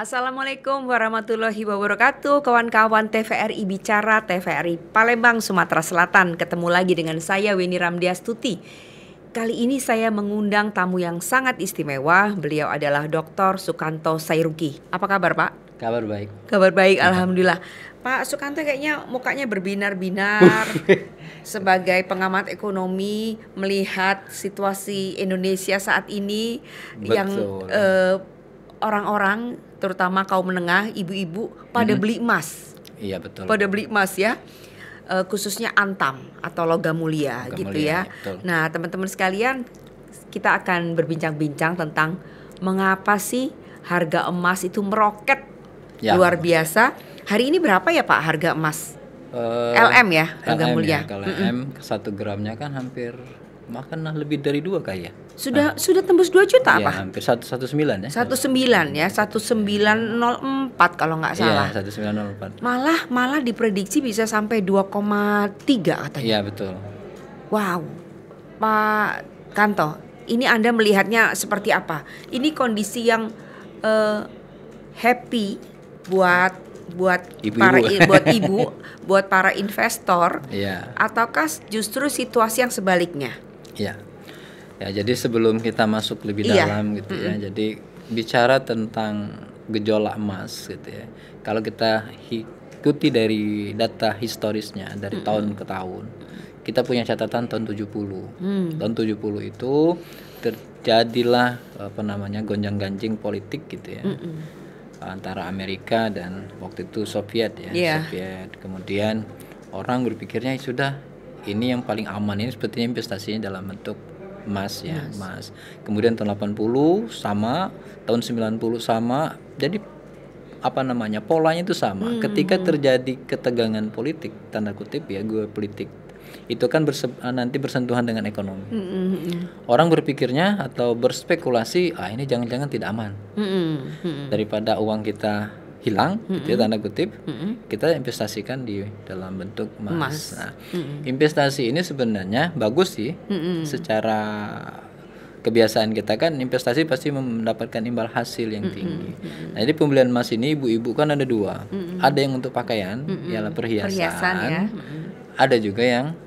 Assalamualaikum warahmatullahi wabarakatuh. Kawan-kawan TVRI Bicara, TVRI Palembang, Sumatera Selatan. Ketemu lagi dengan saya Weni Ramdiastuti. Kali ini saya mengundang tamu yang sangat istimewa. Beliau adalah Dr. Sukanto Sairuki. Apa kabar, Pak? Kabar baik. Kabar baik, alhamdulillah. Pak Sukanto kayaknya mukanya berbinar-binar. Sebagai pengamat ekonomi, melihat situasi Indonesia saat ini. Betul. Yang orang-orang, terutama kaum menengah, ibu-ibu pada beli emas. Iya betul. Pada beli emas ya. Khususnya antam atau logam mulia gitu ya. Betul. Nah, teman-teman sekalian, kita akan berbincang-bincang tentang mengapa sih harga emas itu meroket luar biasa. Hari ini berapa ya Pak harga emas? LM ya, harga mulia. Ya, kalau LM 1 gramnya kan hampir lebih dari 2 kayak. Sudah tembus 2 juta ya, apa? Hampir 19 ya. 19 ya, 1904 kalau nggak salah. Iya, 1904. Malah diprediksi bisa sampai 2,3 katanya. Iya, betul. Wow. Pak Kanto, ini Anda melihatnya seperti apa? Ini kondisi yang happy buat ibu-ibu, buat para investor. Iya. Ataukah justru situasi yang sebaliknya? Iya. Ya, jadi sebelum kita masuk lebih dalam gitu ya. Jadi bicara tentang gejolak emas gitu ya. Kalau kita ikuti dari data historisnya dari tahun ke tahun, kita punya catatan tahun 70. Tahun 70 itu terjadilah gonjang-ganjing politik gitu ya. Antara Amerika dan waktu itu Soviet ya. Soviet. Kemudian orang berpikirnya sudah ini yang paling aman, ini sepertinya investasinya dalam bentuk emas ya, emas. Kemudian tahun 80 sama, tahun 90 sama. Jadi polanya itu sama. Ketika terjadi ketegangan politik, tanda kutip ya, geopolitik, itu kan nanti bersentuhan dengan ekonomi. Orang berpikirnya atau berspekulasi, ini jangan-jangan tidak aman. Daripada uang kita hilang, gitu ya, tanda kutip, kita investasikan di dalam bentuk emas. Nah, investasi ini sebenarnya bagus sih, secara kebiasaan kita kan investasi pasti mendapatkan imbal hasil yang tinggi. Nah, jadi pembelian emas ini ibu-ibu kan ada 2, ada yang untuk pakaian, ialah perhiasan ya. Ada juga yang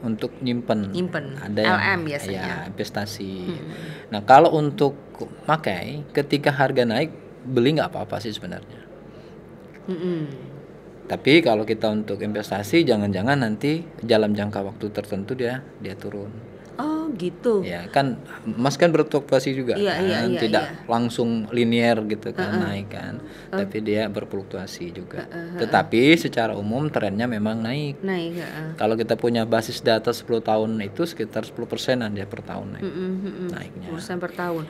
untuk nyimpen. Ada LM biasanya. Ya, investasi. Nah, kalau untuk pakai, ketika harga naik, beli nggak apa-apa sih sebenarnya. Tapi kalau kita untuk investasi, jangan-jangan nanti dalam jangka waktu tertentu dia turun. Oh gitu. Ya kan, emas kan berfluktuasi juga, tidak langsung linear gitu kan naik kan, tapi dia berfluktuasi juga. Tetapi secara umum trennya memang naik. Kalau kita punya basis data 10 tahun itu sekitar 10%-an dia per tahun naiknya. 10% per tahun.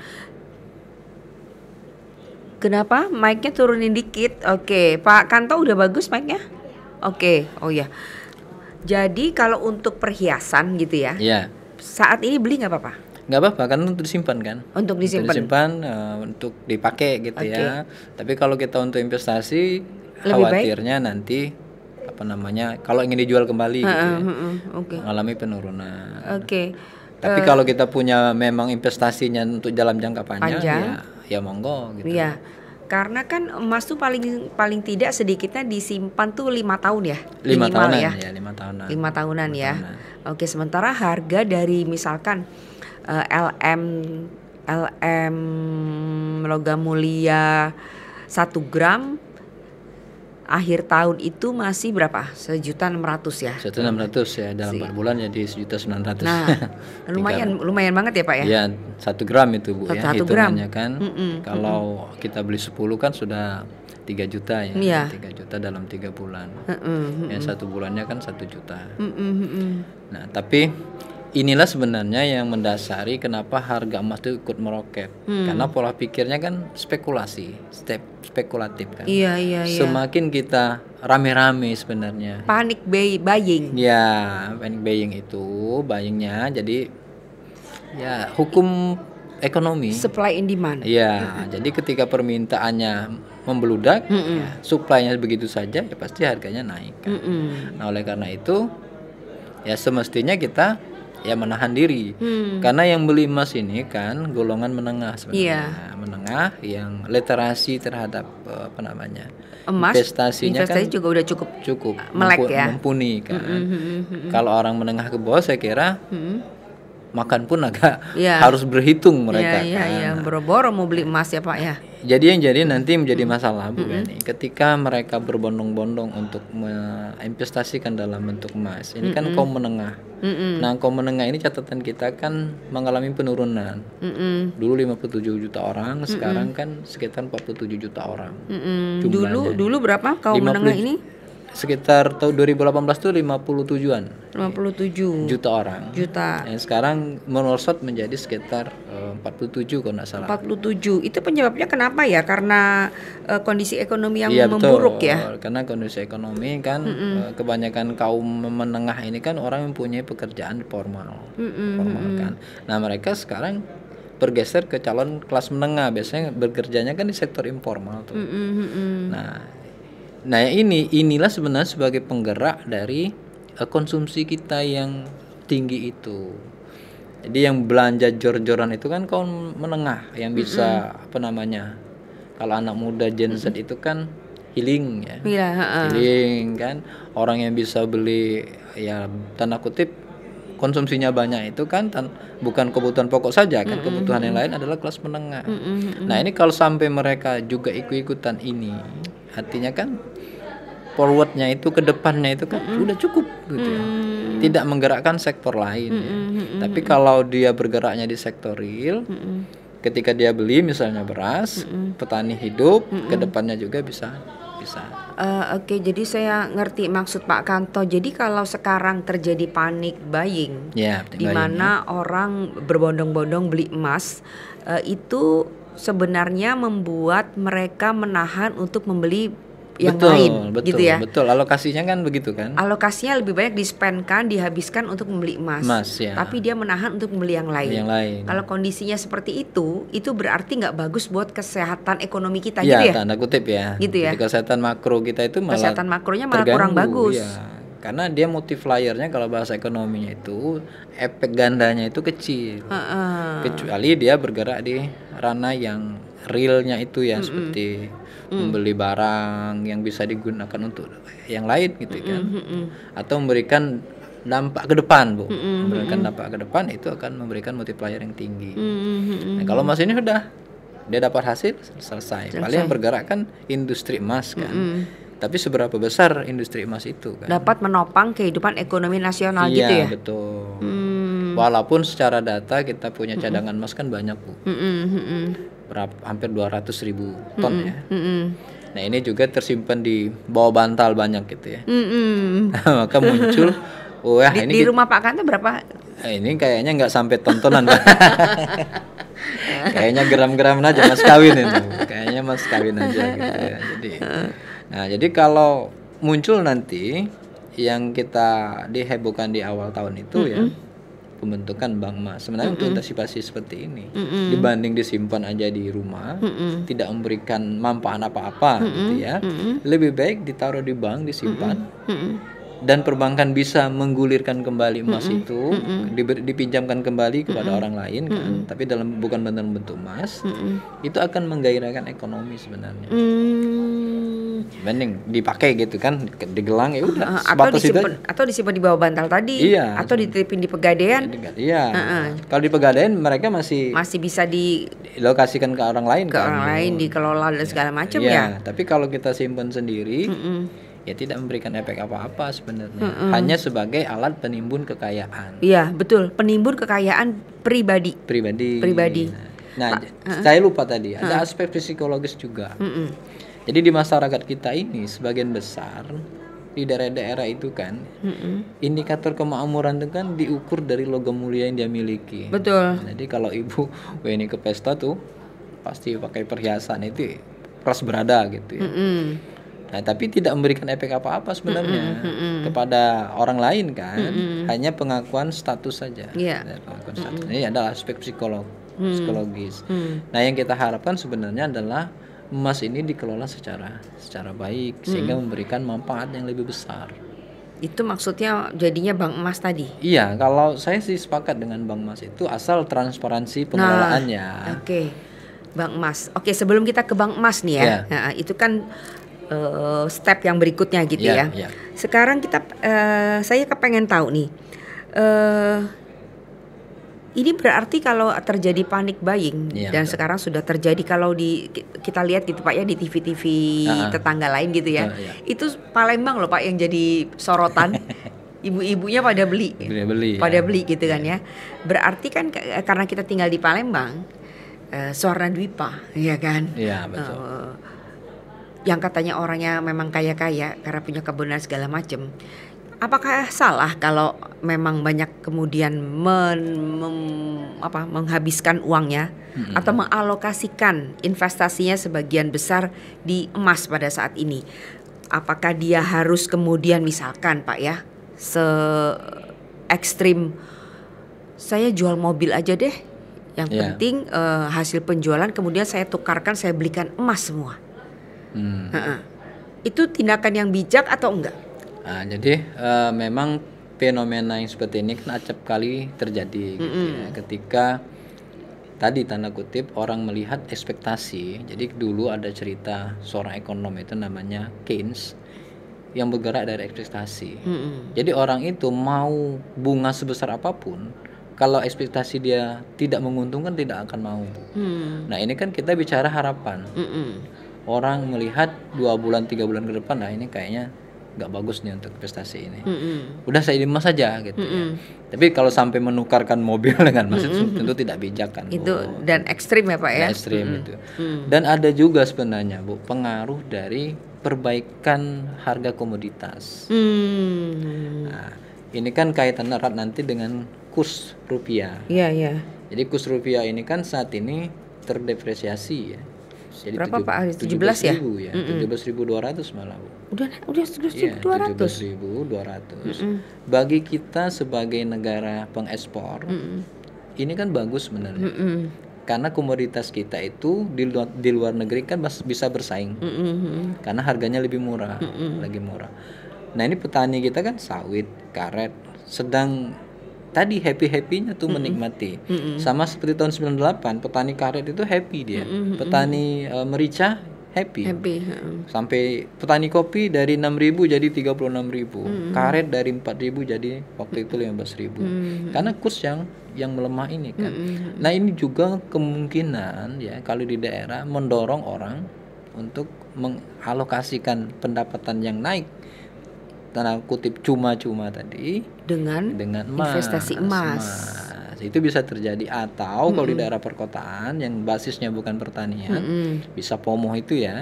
Kenapa mic-nya turunin dikit? Oke, Pak Kanto udah bagus mic-nya? Oke, oh ya. Jadi kalau untuk perhiasan gitu ya? Iya. Saat ini beli nggak apa-apa? Nggak apa-apa, kan untuk disimpan kan? Untuk disimpan. Untuk dipakai gitu ya. Tapi kalau kita untuk investasi, lebih khawatirnya nanti kalau ingin dijual kembali gitu ya, mengalami penurunan. Tapi kalau kita punya memang investasinya untuk dalam jangka panjang. Ya monggo gitu. Iya. Karena kan emas tuh paling tidak sedikitnya disimpan tuh 5 tahun ya. 5 tahunan ya. 5 tahunan. 5 tahunan ya. Oke, sementara harga dari misalkan LM logam mulia 1 gram akhir tahun itu masih berapa? 1.600.000 ya. 1.600 ya, dalam 4 bulan jadi 1.900.000. Nah, lumayan banget ya Pak ya. Iya, 1 gram itu Bu ya, hitungannya kan. Kalau kita beli 10 kan sudah 3 juta ya. 3 juta dalam 3 bulan. Ya, 1 bulannya kan 1 juta. Nah, tapi inilah sebenarnya yang mendasari kenapa harga emas itu ikut meroket. Karena pola pikirnya kan spekulatif kan. Iya. Semakin kita rame-rame sebenarnya. Panic buying. Ya, panic buying itu buyingnya jadi ya hukum ekonomi. Supply and demand. Iya, jadi ketika permintaannya membeludak, supply-nya begitu saja, ya pasti harganya naik kan. Nah, oleh karena itu ya semestinya kita ya menahan diri. Karena yang beli emas ini kan golongan menengah sebenarnya. Iya. Menengah yang literasi terhadap apa namanya? Emas, Investasinya investasi kan juga udah cukup melek ya. mumpuni kan. Kalau orang menengah ke bawah saya kira makan pun agak Iya. harus berhitung mereka Iya, kan. iya, boro-boro mau beli emas ya Pak ya. Jadi yang jadi nanti menjadi masalah Bu Beni, ketika mereka berbondong-bondong untuk menginvestasikan dalam bentuk emas. Ini kan kaum menengah. Nah, kaum menengah ini catatan kita kan mengalami penurunan. Dulu 57 juta orang, sekarang kan sekitar 47 juta orang. Dulu berapa kaum menengah ini? Sekitar tahun 2018 tuh 57-an 57 juta orang. Yang sekarang merosot menjadi sekitar 47 kalau nggak salah. 47. Itu penyebabnya kenapa ya? Karena kondisi ekonomi yang Iya, memburuk betul. ya. Karena kondisi ekonomi kan kebanyakan kaum menengah ini kan orang yang mempunyai pekerjaan formal. Formal kan. Nah, mereka sekarang bergeser ke calon kelas menengah, biasanya bekerjanya kan di sektor informal tuh. Nah inilah sebenarnya sebagai penggerak dari konsumsi kita yang tinggi itu. Jadi yang belanja jor-joran itu kan kaum menengah yang bisa apa namanya? Kalau anak muda Gen Z itu kan healing ya. Iya, Healing kan, orang yang bisa beli ya tanda kutip konsumsinya banyak itu kan bukan kebutuhan pokok saja kan, kebutuhan yang lain adalah kelas menengah. Nah, ini kalau sampai mereka juga ikut-ikutan ini, artinya kan forwardnya itu ke depannya itu kan udah cukup gitu ya. Tidak menggerakkan sektor lain ya. Tapi kalau dia bergeraknya di sektor real, ketika dia beli misalnya beras, petani hidup, ke depannya juga bisa. Oke, jadi saya ngerti maksud Pak Kanto. Jadi kalau sekarang terjadi panic buying, di mana orang berbondong-bondong beli emas, itu sebenarnya membuat mereka menahan untuk membeli yang lain, betul, gitu ya. Betul, alokasinya kan begitu kan. Alokasinya lebih banyak dihabiskan untuk membeli emas, ya. Tapi dia menahan untuk membeli yang lain. Kalau kondisinya seperti itu berarti nggak bagus buat kesehatan ekonomi kita, ya, gitu ya. Tanda kutip ya. Gitu ya. Jadi kesehatan makro kita itu malah kesehatan makronya malah terganggu, kurang bagus. Ya. Karena dia multipliernya kalau bahasa ekonominya itu efek gandanya itu kecil. Kecuali dia bergerak di ranah yang realnya itu ya, seperti membeli barang yang bisa digunakan untuk yang lain gitu kan, atau memberikan dampak ke depan Bu, memberikan dampak ke depan itu akan memberikan multiplier yang tinggi. Nah, kalau emas ini sudah dia dapat hasil selesai. Paling yang bergerak kan industri emas kan. Tapi seberapa besar industri emas itu kan? Dapat menopang kehidupan ekonomi nasional gitu ya? Iya betul. Walaupun secara data kita punya cadangan emas kan banyak Bu. Hampir 200.000 ton ya. Nah ini juga tersimpan di bawah bantal banyak gitu ya. Maka muncul, wah di rumah Pak Kanto berapa? Ini kayaknya nggak sampai tontonan Pak. Kayaknya gram-gram aja mas kawin itu. Kayaknya mas kawin aja gitu ya. Jadi kalau muncul nanti yang kita dihebohkan di awal tahun itu ya, pembentukan bank emas. Sebenarnya untuk antisipasi seperti ini, dibanding disimpan aja di rumah, tidak memberikan manfaat apa-apa gitu ya, lebih baik ditaruh di bank, disimpan, dan perbankan bisa menggulirkan kembali emas itu, dipinjamkan kembali kepada orang lain kan, tapi bukan dalam bentuk emas, itu akan menggairahkan ekonomi sebenarnya. Mending dipakai gitu kan, digelang ya udah, atau disimpan di bawah bantal tadi, atau dititipin di Pegadaian. Kalau di Pegadaian mereka masih bisa dilokasikan ke orang lain, dikelola dan segala macam ya. Tapi kalau kita simpan sendiri, ya tidak memberikan efek apa-apa sebenarnya, hanya sebagai alat penimbun kekayaan. Iya betul, penimbun kekayaan pribadi. Nah, saya lupa tadi ada aspek psikologis juga. Jadi di masyarakat kita ini sebagian besar di daerah-daerah itu kan, indikator kemakmuran itu kan diukur dari logam mulia yang dia miliki. Betul. Jadi kalau Ibu ini ke pesta tuh pasti pakai perhiasan itu keras berada gitu ya. Nah, tapi tidak memberikan efek apa-apa sebenarnya kepada orang lain kan, hanya pengakuan status saja. Pengakuan status. Ini adalah aspek psikologis. Nah, yang kita harapkan sebenarnya adalah emas ini dikelola secara baik sehingga memberikan manfaat yang lebih besar. Itu maksudnya jadinya bank emas tadi. Iya, kalau saya sih sepakat dengan bank emas itu asal transparansi pengelolaannya. Oke. Bank emas. Oke, sebelum kita ke bank emas nih ya. Iya. Nah, itu kan step yang berikutnya gitu Iya, ya. iya. Sekarang saya kepengen tahu nih. Ini berarti kalau terjadi panic buying Iya, dan betul. sekarang sudah terjadi kalau kita lihat gitu Pak ya di TV-TV tetangga lain gitu ya. Betul, iya. Itu Palembang loh Pak yang jadi sorotan. Ibu-ibunya pada beli. Pada beli gitu kan ya. Berarti kan karena kita tinggal di Palembang, Suwarna Dwipa, ya kan? Iya, betul. Yang katanya orangnya memang kaya-kaya karena punya kebun dan segala macam. Apakah salah kalau memang banyak kemudian menghabiskan uangnya atau mengalokasikan investasinya sebagian besar di emas pada saat ini? Apakah dia harus kemudian misalkan Pak ya, se-ekstrim saya jual mobil aja deh, yang penting hasil penjualan kemudian saya tukarkan, saya belikan emas semua. Itu tindakan yang bijak atau enggak? Nah, jadi memang fenomena yang seperti ini kan acap kali terjadi gitu ya. Ketika tadi tanda kutip orang melihat ekspektasi. Jadi dulu ada cerita seorang ekonom itu namanya Keynes yang bergerak dari ekspektasi. Jadi orang itu mau bunga sebesar apapun, kalau ekspektasi dia tidak menguntungkan tidak akan mau. Nah ini kan kita bicara harapan. Orang melihat 2 bulan 3 bulan ke depan, nah ini kayaknya nggak bagus nih untuk investasi ini. Udah saya di emas saja gitu ya. Tapi kalau sampai menukarkan mobil dengan emas itu tentu tidak bijak kan, Bu. Itu dan ekstrim ya Pak ya. Ekstrim itu. Dan ada juga sebenarnya Bu pengaruh dari perbaikan harga komoditas. Nah, ini kan kaitan erat nanti dengan kurs rupiah. Iya. Jadi kurs rupiah ini kan saat ini terdepresiasi ya. Jadi berapa Pak? 17 ya? 17.200 malah Bu. Udah 17.200. 17.200. Bagi kita sebagai negara pengekspor, ini kan bagus sebenarnya. Karena komoditas kita itu di luar negeri kan bisa bersaing. Karena harganya lebih murah, lagi murah. Nah, ini petani kita kan sawit, karet, sedang tadi happy-happynya tuh menikmati. Sama seperti tahun 98, petani karet itu happy dia. Petani merica happy. Sampai petani kopi dari 6.000 jadi 36.000. Karet dari 4.000 jadi waktu itu 15.000. Karena kurs yang melemah ini kan. Nah, ini juga kemungkinan ya kalau di daerah mendorong orang untuk mengalokasikan pendapatan yang naik, tanda kutip cuma-cuma tadi dengan investasi emas. Itu bisa terjadi. Atau kalau di daerah perkotaan yang basisnya bukan pertanian, bisa FOMO itu ya,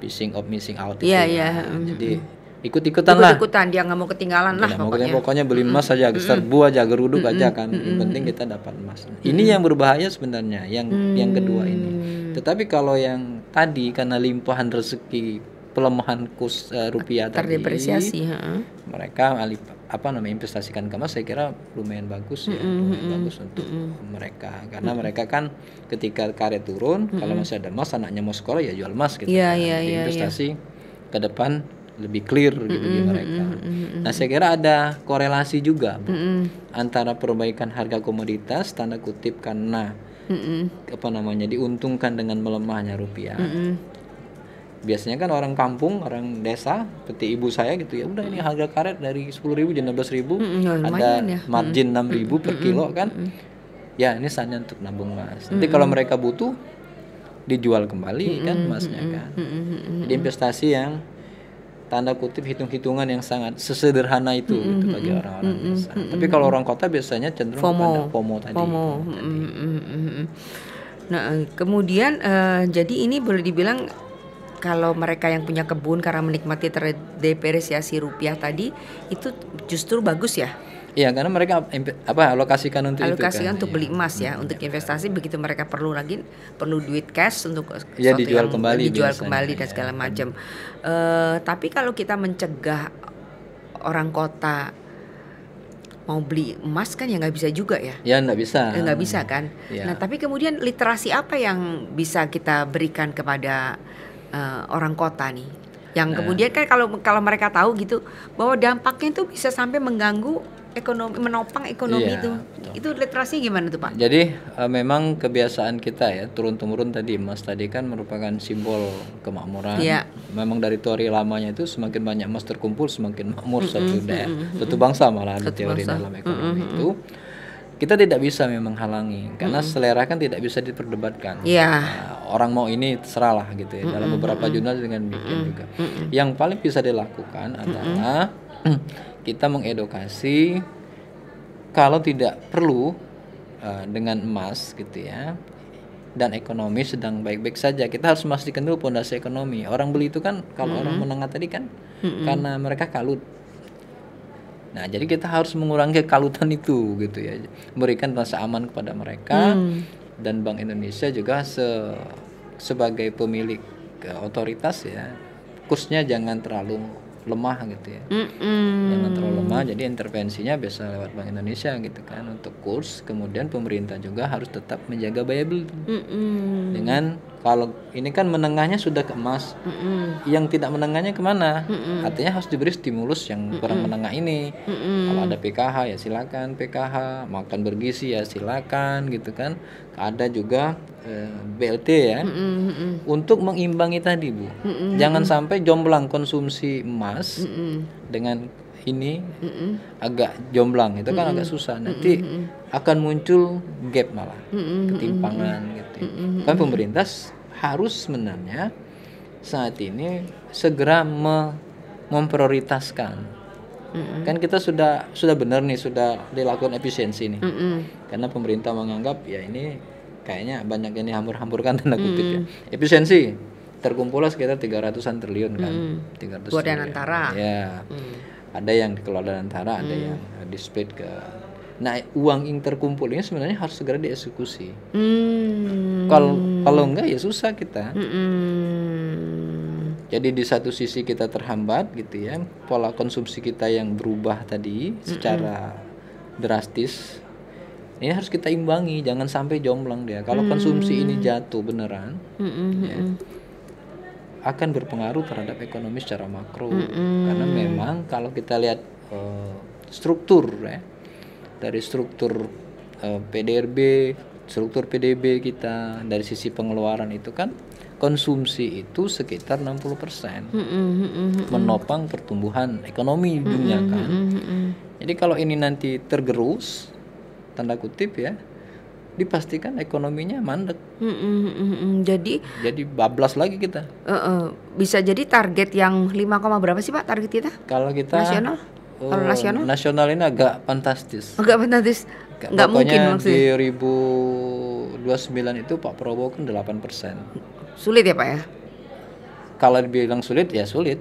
phishing of missing out itu. Jadi ikut-ikutan dia nggak mau ketinggalan lah pokoknya beli emas saja, serbu aja, geruduk aja kan. Yang penting kita dapat emas. Ini yang berbahaya sebenarnya, yang kedua ini. Tetapi kalau yang tadi karena limpahan rezeki, pelemahan kurs rupiah terdepresiasi, mereka investasikan ke emas, saya kira lumayan bagus ya, lumayan bagus untuk mereka, karena mereka kan ketika karet turun, kalau masih ada emas, anaknya mau sekolah ya jual emas gitu. Investasi ke depan lebih clear gitu di mereka. Nah, saya kira ada korelasi juga Bu, antara perbaikan harga komoditas tanda kutip karena diuntungkan dengan melemahnya rupiah. Biasanya kan orang kampung, orang desa seperti ibu saya gitu ya, udah ini harga karet dari 10.000 jadi 16.000, ada margin 6.000 per kilo kan. Ya, ini saatnya untuk nabung emas. Nanti kalau mereka butuh dijual kembali kan emasnya kan. Jadi investasi yang tanda kutip hitung-hitungan yang sangat sesederhana itu gitu bagi orang-orang desa. Tapi kalau orang kota biasanya cenderung pada FOMO tadi. Nah, kemudian jadi ini boleh dibilang kalau mereka yang punya kebun karena menikmati terdepresiasi rupiah tadi itu justru bagus ya? Iya, karena mereka alokasikan untuk itu kan. Untuk beli emas ya, untuk investasi. Begitu mereka perlu duit cash untuk dijual kembali dan segala macam. Tapi kalau kita mencegah orang kota mau beli emas kan ya nggak bisa juga ya? Ya nggak bisa kan. Ya. Nah, tapi kemudian literasi apa yang bisa kita berikan kepada orang kota nih? Yang kemudian kan kalau mereka tahu gitu bahwa dampaknya itu bisa sampai mengganggu ekonomi, menopang ekonomi Iya, itu literasi gimana tuh Pak? Jadi memang kebiasaan kita ya turun-temurun tadi emas tadi kan merupakan simbol kemakmuran. Iya. Memang dari teori lamanya itu semakin banyak emas terkumpul semakin makmur suatu daerah, suatu bangsa malah di teori dalam ekonomi itu. Kita tidak bisa memang halangi karena selera kan tidak bisa diperdebatkan. Iya. Orang mau ini terserahlah gitu ya. Dalam beberapa jurnal dengan bikin juga. Yang paling bisa dilakukan adalah kita mengedukasi kalau tidak perlu dengan emas gitu ya. Dan ekonomi sedang baik-baik saja. Kita harus memastikan dulu pondasi ekonomi. Orang beli itu kan kalau orang menengah tadi kan karena mereka kalut. Nah, jadi kita harus mengurangi kekalutan itu gitu ya. Memberikan rasa aman kepada mereka dan Bank Indonesia juga sebagai pemilik otoritas ya. Kursnya jangan terlalu lemah gitu ya. Jangan terlalu lemah, jadi intervensinya biasa lewat Bank Indonesia gitu kan untuk kurs. Kemudian pemerintah juga harus tetap menjaga daya beli. Dengan kalau ini kan menengahnya sudah ke emas, yang tidak menengahnya kemana? Artinya harus diberi stimulus yang kurang menengah ini. Kalau ada PKH ya silakan PKH, makan bergizi ya silakan gitu kan. Ada juga BLT ya, untuk mengimbangi tadi Bu. Jangan sampai jomplang konsumsi emas dengan ini agak jomplang, itu kan agak susah. Nanti akan muncul gap malah, ketimpangan gitu. Kan pemerintah harus sebenarnya saat ini segera memprioritaskan. Kan kita sudah benar nih, sudah dilakukan efisiensi nih. Karena pemerintah menganggap ya ini kayaknya banyak yang dihambur-hamburkan tanda kutip ya. Efisiensi terkumpullah sekitar 300-an triliun kan. 300 Buat dan triliun. antara. Ya. Ada yang dikelola dan antara, ada yang di-split ke. Nah, uang yang terkumpul ini sebenarnya harus segera dieksekusi. Kalau enggak ya susah kita. Jadi di satu sisi kita terhambat gitu ya, pola konsumsi kita yang berubah tadi secara drastis. Ini harus kita imbangi, jangan sampai jomplang dia. Kalau konsumsi ini jatuh beneran, ya, akan berpengaruh terhadap ekonomi secara makro. Karena memang kalau kita lihat struktur ya, dari struktur PDRB, struktur PDB kita, dari sisi pengeluaran itu kan konsumsi itu sekitar 60% menopang pertumbuhan ekonomi dunia kan. Jadi kalau ini nanti tergerus tanda kutip ya, dipastikan ekonominya mandek. Jadi bablas lagi kita. Bisa jadi target yang 5, berapa sih Pak target kita? Kalau kita nasional? Kalau nasional? Nasional ini agak fantastis. Agak fantastis. Nggak mungkin maksudnya. Di 2029 itu Pak Prabowo kan 8%. Sulit ya Pak ya? Kalau dibilang sulit ya sulit.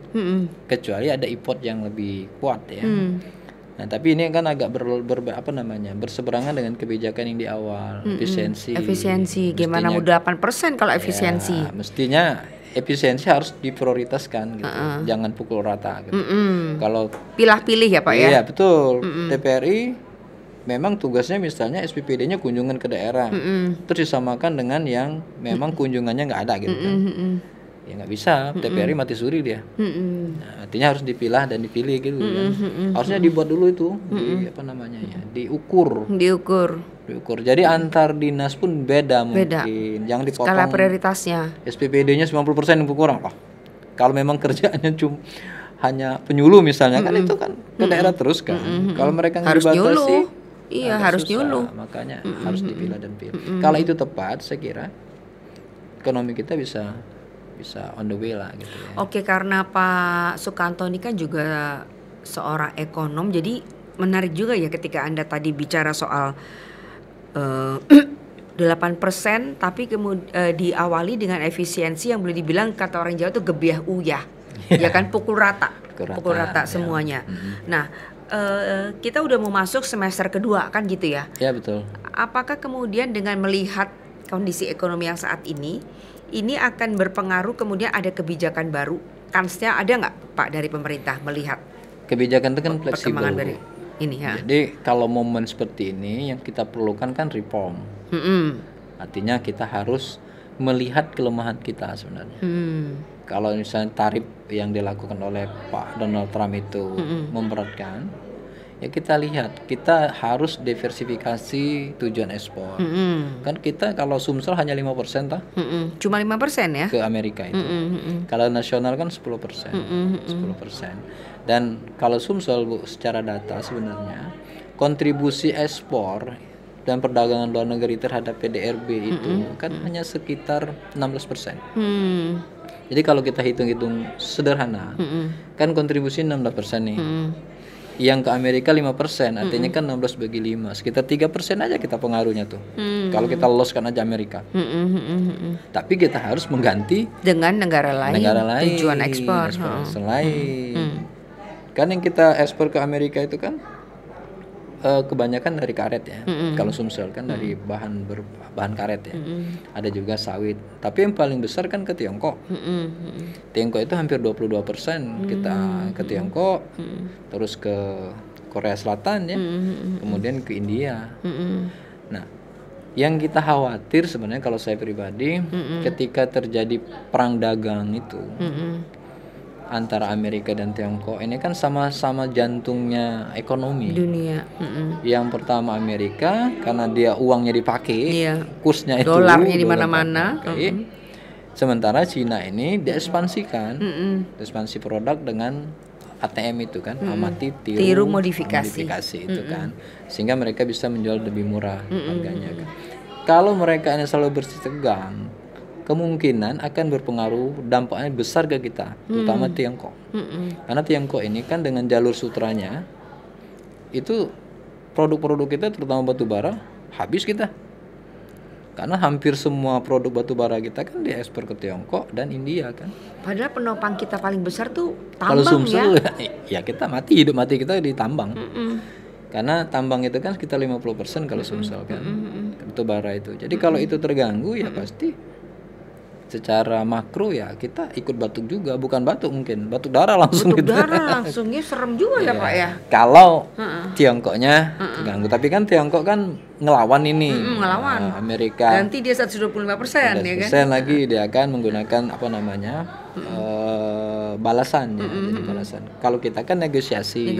Kecuali ada import yang lebih kuat ya. Nah, tapi ini kan agak berseberangan dengan kebijakan yang di awal, efisiensi. Gimana mau 8% kalau efisiensi? Ya, mestinya efisiensi harus diprioritaskan gitu. Jangan pukul rata gitu. Kalau pilih-pilih ya Pak ya? Iya, betul. TPRI memang tugasnya misalnya SPPD-nya kunjungan ke daerah. Terus disamakan dengan yang memang kunjungannya nggak ada gitu kan. Ya nggak bisa, TPRI mati suri dia. Nah, artinya harus dipilah dan dipilih gitu kan. Harusnya dibuat dulu itu diukur. Jadi antar dinas pun beda mungkin. Jangan dipotong. Skala prioritasnya. SPPD-nya 90% yang kurang Pak. Kalau memang kerjaannya cuma hanya penyuluh misalnya kan itu kan ke daerah terus kan. Kalau mereka nggak dibatasi, iya harus nyuluh. Makanya harus dipilah dan pilih. Kalau itu tepat, saya kira ekonomi kita bisa on the way lah gitu ya. Oke, karena Pak Sukanto ini kan juga seorang ekonom, jadi menarik juga ya ketika Anda tadi bicara soal 8% tapi kemudian diawali dengan efisiensi yang boleh dibilang kata orang Jawa itu gebiah uyah. Ya kan pukul rata semuanya. Nah, kita udah mau masuk semester kedua kan gitu ya? Ya betul. Apakah kemudian dengan melihat kondisi ekonomi yang saat ini akan berpengaruh kemudian ada kebijakan baru? Kansnya ada nggak Pak dari pemerintah melihat kebijakan itu kan fleksibel dari ini ya? Jadi kalau momen seperti ini yang kita perlukan kan reform. Artinya kita harus melihat kelemahan kita sebenarnya. kalau misalnya tarif yang dilakukan oleh Pak Donald Trump itu memberatkan, ya kita lihat kita harus diversifikasi tujuan ekspor. Kan kita kalau Sumsel hanya 5% tah Cuma 5% ya? ke Amerika itu. Kalau nasional kan 10%. 10%. Dan kalau Sumsel Bu, secara data sebenarnya kontribusi ekspor dan perdagangan luar negeri terhadap PDRB itu kan hanya sekitar 16%. Jadi kalau kita hitung-hitung sederhana, kan kontribusi 16% nih. Yang ke Amerika 5%, artinya kan 16 bagi 5, sekitar 3% aja kita pengaruhnya tuh. Kalau kita loloskan aja Amerika. Tapi kita harus mengganti dengan negara lain tujuan ekspor. Selain kan yang kita ekspor ke Amerika itu kan kebanyakan dari karet ya. Kalau Sumsel kan dari bahan karet ya. Ada juga sawit. Tapi yang paling besar kan ke Tiongkok. Tiongkok itu hampir 22% kita ke Tiongkok, terus ke Korea Selatan ya, kemudian ke India. Nah, yang kita khawatir sebenarnya kalau saya pribadi, ketika terjadi perang dagang itu antara Amerika dan Tiongkok, ini kan sama-sama jantungnya ekonomi dunia. Yang pertama Amerika karena dia uangnya dipakai, kursnya itu dolarnya di mana-mana. Sementara Cina ini diekspansikan, ekspansi produk dengan ATM itu kan, amati tiru modifikasi itu kan, sehingga mereka bisa menjual lebih murah harganya kan. Kalau mereka ini selalu bersih tegang, kemungkinan akan berpengaruh, dampaknya besar ke kita, terutama Tiongkok. Karena Tiongkok ini kan dengan jalur sutranya itu produk-produk kita terutama batu bara habis kita. Karena hampir semua produk batu bara kita kan diekspor ke Tiongkok dan India kan. Padahal penopang kita paling besar tuh tambang. Kalau Sumsel ya kita hidup mati kita di tambang. Karena tambang itu kan sekitar 50% kalau Sumsel kan. Batu bara itu. Jadi kalau itu terganggu ya pasti secara makro ya kita ikut batuk juga, bukan batuk mungkin batuk darah langsung batuk gitu. darah langsungnya serem juga ya Pak ya. Kalau Tiongkoknya terganggu, tapi kan Tiongkok kan ngelawan ini, ngelawan Amerika. Ganti dia 125% ya kan. Lagi dia akan menggunakan apa namanya balasan ya, jadi balasan. Kalau kita kan negosiasi.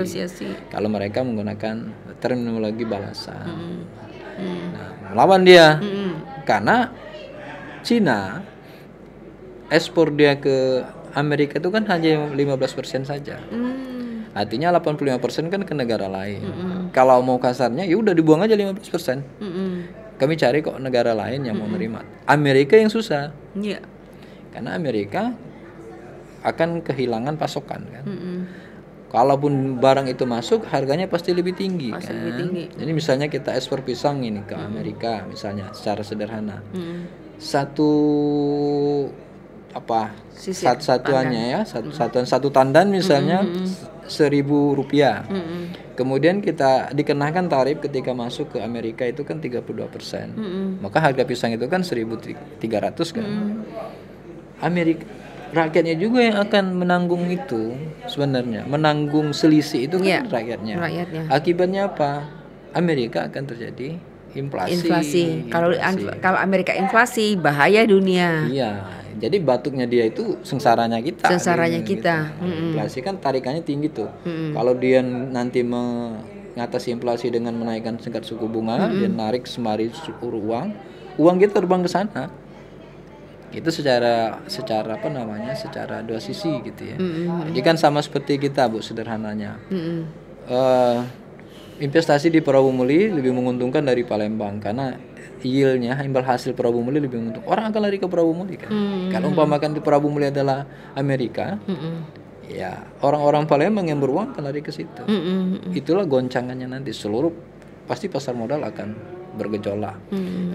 Kalau mereka menggunakan terminologi balasan. Nah, melawan dia karena Cina ekspor dia ke Amerika itu kan hanya 15% saja. Artinya 85% kan ke negara lain. Kalau mau kasarnya ya udah dibuang aja 15%. Kami cari kok negara lain yang mau nerima. Amerika yang susah. Karena Amerika akan kehilangan pasokan kan. Kalaupun barang itu masuk harganya pasti lebih tinggi kan. Jadi misalnya kita ekspor pisang ini ke Amerika misalnya secara sederhana. Satu tandan misalnya 1.000 rupiah. Kemudian kita dikenakan tarif ketika masuk ke Amerika itu kan 32%. Maka harga pisang itu kan 1.300 kan. Amerika rakyatnya juga yang akan menanggung itu sebenarnya, menanggung selisih itu kan rakyatnya. Akibatnya apa? Amerika akan terjadi inflasi. Kalau Amerika inflasi bahaya dunia. Iya, jadi batuknya dia itu sengsaranya kita. Gitu. Inflasi kan tarikannya tinggi tuh. Kalau dia nanti mengatasi inflasi dengan menaikkan tingkat suku bunga, dia narik semari uang kita terbang ke sana. Itu secara secara dua sisi gitu ya. Jadi kan sama seperti kita Bu sederhananya. Investasi di Prawomuli lebih menguntungkan dari Palembang karena yieldnya, imbal hasil Prawomuli lebih menguntungkan. Orang akan lari ke Prawomuli kan. Kalau umpamakan di Prawomuli adalah Amerika, ya orang-orang Palembang yang beruang akan lari ke situ. Itulah goncangannya nanti, pasti pasar modal akan bergejolak.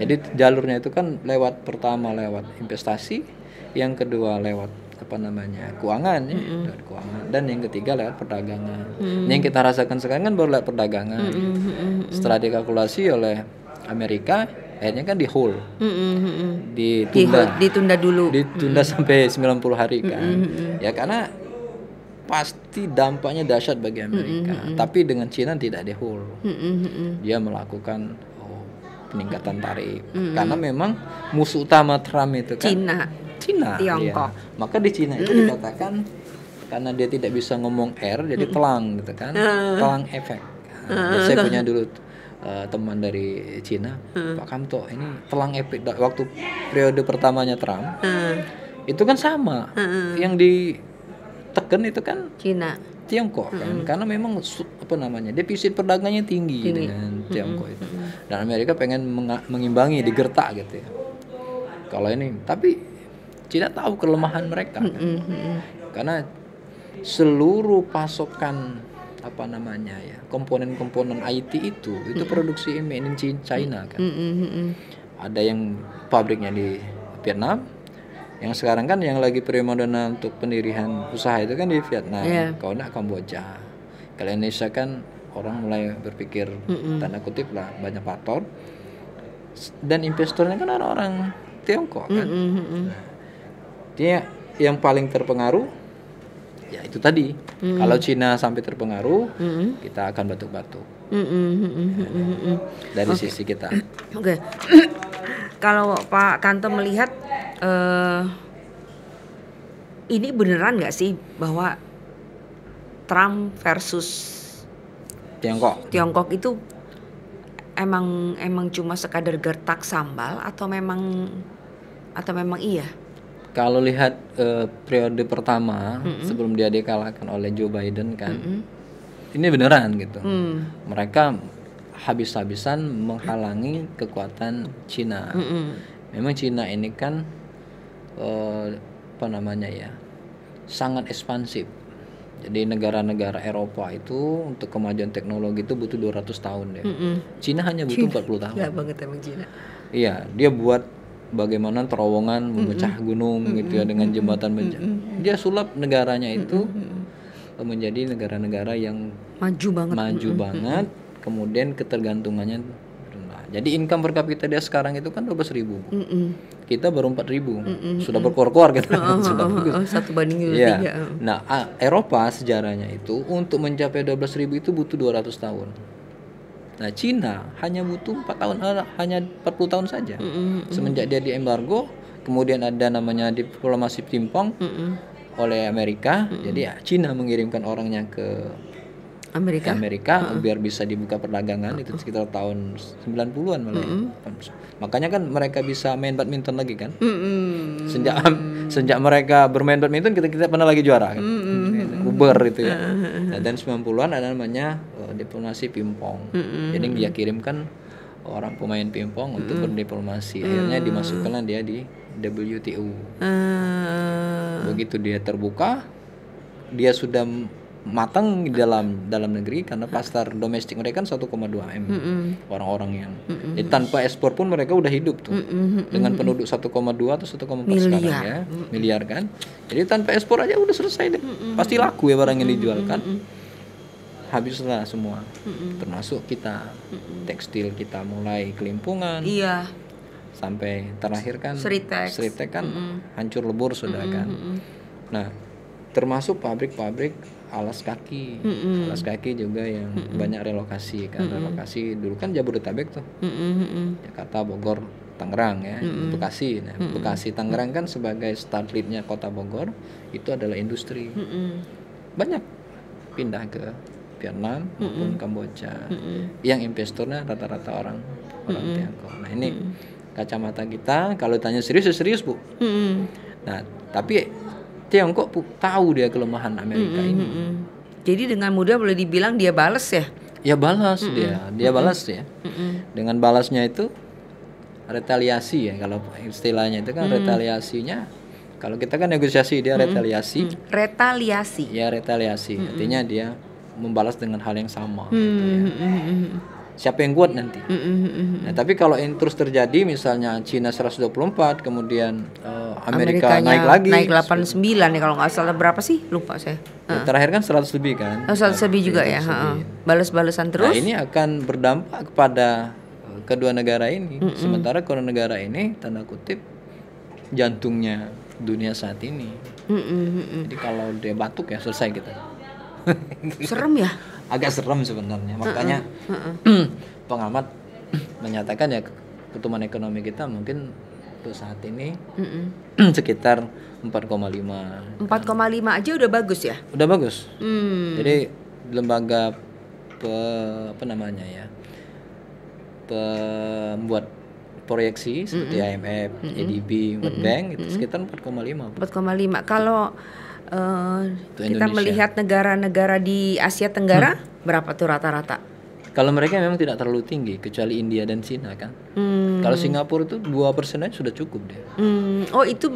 Jadi jalurnya itu kan pertama lewat investasi, yang kedua lewat keuangan ya, keuangan, dan yang ketiga lewat perdagangan. Yang kita rasakan sekarang kan baru lewat perdagangan. Setelah dikalkulasi oleh Amerika, akhirnya kan ditunda sampai 90 hari kan. Ya karena pasti dampaknya dahsyat bagi Amerika. Tapi dengan Cina tidak di hold. Dia melakukan peningkatan tarif. Karena memang musuh utama Trump itu kan Cina. Tiongkok. Ya. Maka di Cina itu dikatakan karena dia tidak bisa ngomong R jadi telang gitu kan. Telang efek. Nah, saya punya dulu teman dari Cina, Pak Kamto, ini telang efek waktu periode pertamanya Trump. Itu kan sama. Yang diteken itu kan Cina. Tiongkok kan, karena memang defisit perdagangnya tinggi dengan Tiongkok itu, dan Amerika pengen mengimbangi, digertak gitu ya. Kalau ini, tapi Cina tahu kelemahan mereka kan? Karena seluruh pasokan komponen-komponen IT itu produksi made in China kan. Ada yang pabriknya di Vietnam. Yang sekarang kan yang lagi primadona untuk pendirian usaha itu kan di Vietnam, kalau enggak Kamboja. Kalau Indonesia kan orang mulai berpikir tanda kutip lah banyak faktor, dan investornya kan orang-orang Tiongkok kan. Dia yang paling terpengaruh ya itu tadi. Kalau Cina sampai terpengaruh, kita akan batuk-batuk dari sisi kita. Oke. Kalau Pak Kanto melihat ini beneran nggak sih bahwa Trump versus Tiongkok itu emang cuma sekadar gertak sambal atau memang iya? Kalau lihat periode pertama sebelum dia dikalahkan oleh Joe Biden kan, ini beneran gitu. Mereka habis-habisan menghalangi kekuatan Cina. Memang Cina ini kan sangat ekspansif. Jadi negara-negara Eropa itu untuk kemajuan teknologi itu butuh 200 tahun deh. Cina hanya butuh 40 tahun. Gak banget emang Cina. Iya, dia buat bagaimana terowongan memecah gunung gitu ya dengan jembatan. Dia sulap negaranya itu menjadi negara-negara yang maju banget. Kemudian ketergantungannya rendah. Jadi income per kapita dia sekarang itu kan 12.000. Kita baru 4.000. Sudah berkuar-kuar gitu. Sudah bagus. 1:3. Nah, Eropa sejarahnya itu untuk mencapai 12.000 itu butuh 200 tahun. Nah, Cina hanya butuh 4 tahun, hanya 40 tahun saja. Semenjak dia di embargo, kemudian ada namanya diplomasi ping-pong oleh Amerika. Jadi Cina mengirimkan orangnya ke Amerika biar bisa dibuka perdagangan. Itu sekitar tahun 90-an malah. Makanya kan mereka bisa main badminton lagi kan. Sejak mereka bermain badminton kita pernah lagi juara kan. Uber itu ya. Nah, dan 90-an ada namanya diplomasi ping-pong. Jadi dia kirimkan orang pemain ping-pong untuk berdiplomasi. Akhirnya dimasukkanlah dia di WTO. Begitu dia terbuka, dia sudah matang di dalam negeri karena pasar domestik mereka kan 1,2 M. Orang-orang yang jadi tanpa ekspor pun mereka udah hidup tuh. Dengan penduduk 1,2 atau 1,4 sekarang ya, miliar kan. Jadi tanpa ekspor aja udah selesai deh. Pasti laku ya barang yang dijual kan. Habislah semua. Termasuk kita. Tekstil kita mulai kelimpungan. Iya. Sampai terakhir kan Sritek kan hancur lebur sudah kan. Nah, termasuk pabrik-pabrik alas kaki juga yang banyak relokasi kan. Relokasi dulu kan Jabodetabek tuh, Jakarta, Bogor, Tangerang ya, Bekasi. Nah, Bekasi Tangerang kan sebagai startleadnya kota Bogor itu adalah industri. Banyak pindah ke Vietnam maupun Kamboja. Yang investornya rata-rata orang Tiongkok. Nah, ini kacamata kita. Kalau tanya serius Bu. Nah, tapi Tiongkok tahu dia kelemahan Amerika ini. Jadi dengan mudah boleh dibilang dia balas ya? Ya balas dia balas ya. Dengan balasnya itu retaliasi ya, kalau istilahnya itu kan retaliasinya. Kalau kita kan negosiasi, dia retaliasi. Retaliasi. Ya retaliasi, artinya dia membalas dengan hal yang sama. Gitu ya. Siapa yang kuat nanti? Nah, tapi kalau ini terus terjadi, misalnya Cina 124, kemudian Amerika naik 89 ya kalau nggak salah, berapa sih? Lupa saya. Ya, terakhir kan 100 lebih kan? 100 lebih juga ya. Balas-balasan terus. Nah, ini akan berdampak kepada kedua negara ini. Sementara kedua negara ini tanda kutip jantungnya dunia saat ini. Jadi kalau dia batuk ya selesai kita. Serem ya? Agak serem sebenarnya. Makanya pengamat menyatakan ya pertumbuhan ekonomi kita mungkin untuk saat ini sekitar 4,5. 4,5 aja udah bagus ya? Udah bagus. Jadi lembaga pembuat proyeksi seperti IMF, ADB, World Bank itu sekitar 4,5. 4,5. Kalau kita Indonesia. melihat negara-negara di Asia Tenggara berapa tuh rata-rata? Kalau mereka memang tidak terlalu tinggi kecuali India dan Cina kan. Kalau Singapura itu 2% aja sudah cukup deh. Oh itu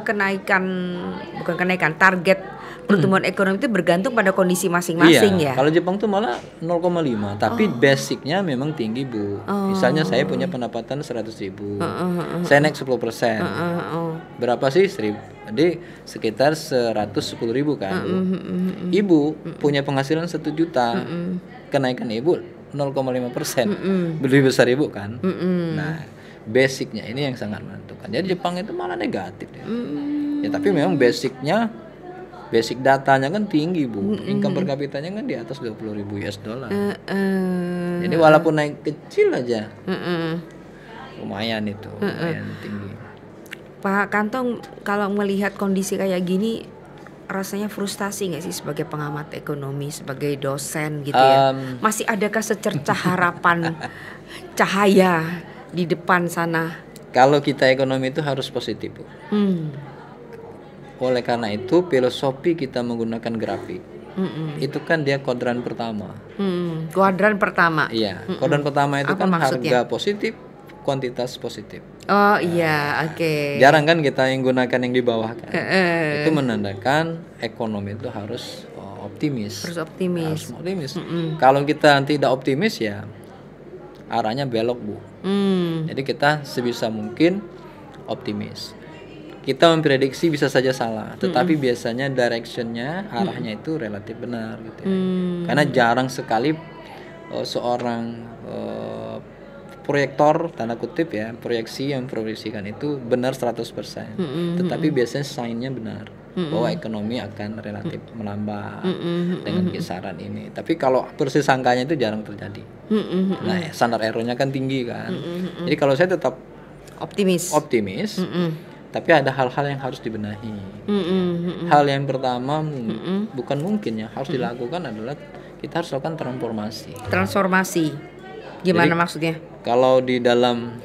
kenaikan, bukan kenaikan, target pertumbuhan ekonomi itu bergantung pada kondisi masing-masing ya. Kalau Jepang tuh malah 0,5, tapi basicnya memang tinggi Bu. Misalnya saya punya pendapatan 100.000, saya naik 10%. Berapa sih? 1.000. Jadi sekitar 110.000 kan. Ibu punya penghasilan 1 juta, kenaikan ibu 0,5%, lebih besar ibu kan. Nah, basicnya ini yang sangat menentukan. Jadi Jepang itu malah negatif ya. Ya tapi memang basic datanya kan tinggi Bu. Income per kapitanya kan di atas 20.000 US dollar. Jadi walaupun naik kecil aja, lumayan itu, lumayan tinggi. Pak Kantong, kalau melihat kondisi kayak gini, rasanya frustasi nggak sih sebagai pengamat ekonomi, sebagai dosen gitu ya? Masih adakah secercah harapan cahaya di depan sana? Kalau kita ekonomi itu harus positif Bu. Oleh karena itu filosofi kita menggunakan grafik. Itu kan dia kuadran pertama. Kuadran pertama. Iya, kuadran pertama itu Apa kan maksudnya? harga positif, kuantitas positif. Oh iya, oke. Jarang kan kita yang gunakan yang di bawah kan. Itu menandakan ekonomi itu harus optimis. Harus optimis. Harus optimis. Kalau kita tidak optimis ya arahnya belok Bu. Jadi kita sebisa mungkin optimis. Kita memprediksi bisa saja salah, tetapi biasanya directionnya, arahnya itu relatif benar gitu ya. Karena jarang sekali seorang proyektor tanda kutip ya, proyeksi yang memproyeksikan itu benar 100%. Tetapi biasanya sign-nya benar bahwa ekonomi akan relatif melambat dengan kisaran ini. Tapi kalau persis angkanya itu jarang terjadi. Nah, standar error-nya kan tinggi kan. Jadi kalau saya tetap Optimis. Tapi ada hal-hal yang harus dibenahi. Hal yang pertama bukan mungkin ya harus dilakukan adalah kita harus lakukan transformasi. Transformasi. Gimana Jadi, maksudnya? Kalau di dalam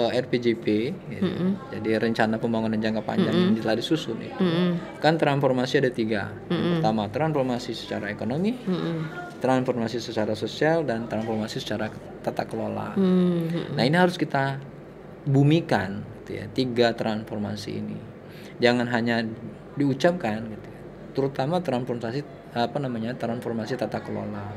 RPJP, gitu, jadi rencana pembangunan jangka panjang yang telah disusun itu, kan transformasi ada 3. Yang pertama transformasi secara ekonomi, transformasi secara sosial, dan transformasi secara tata kelola. Nah ini harus kita bumikan, gitu ya, 3 transformasi ini. Jangan hanya diucapkan, gitu ya. Terutama transformasi transformasi tata kelola.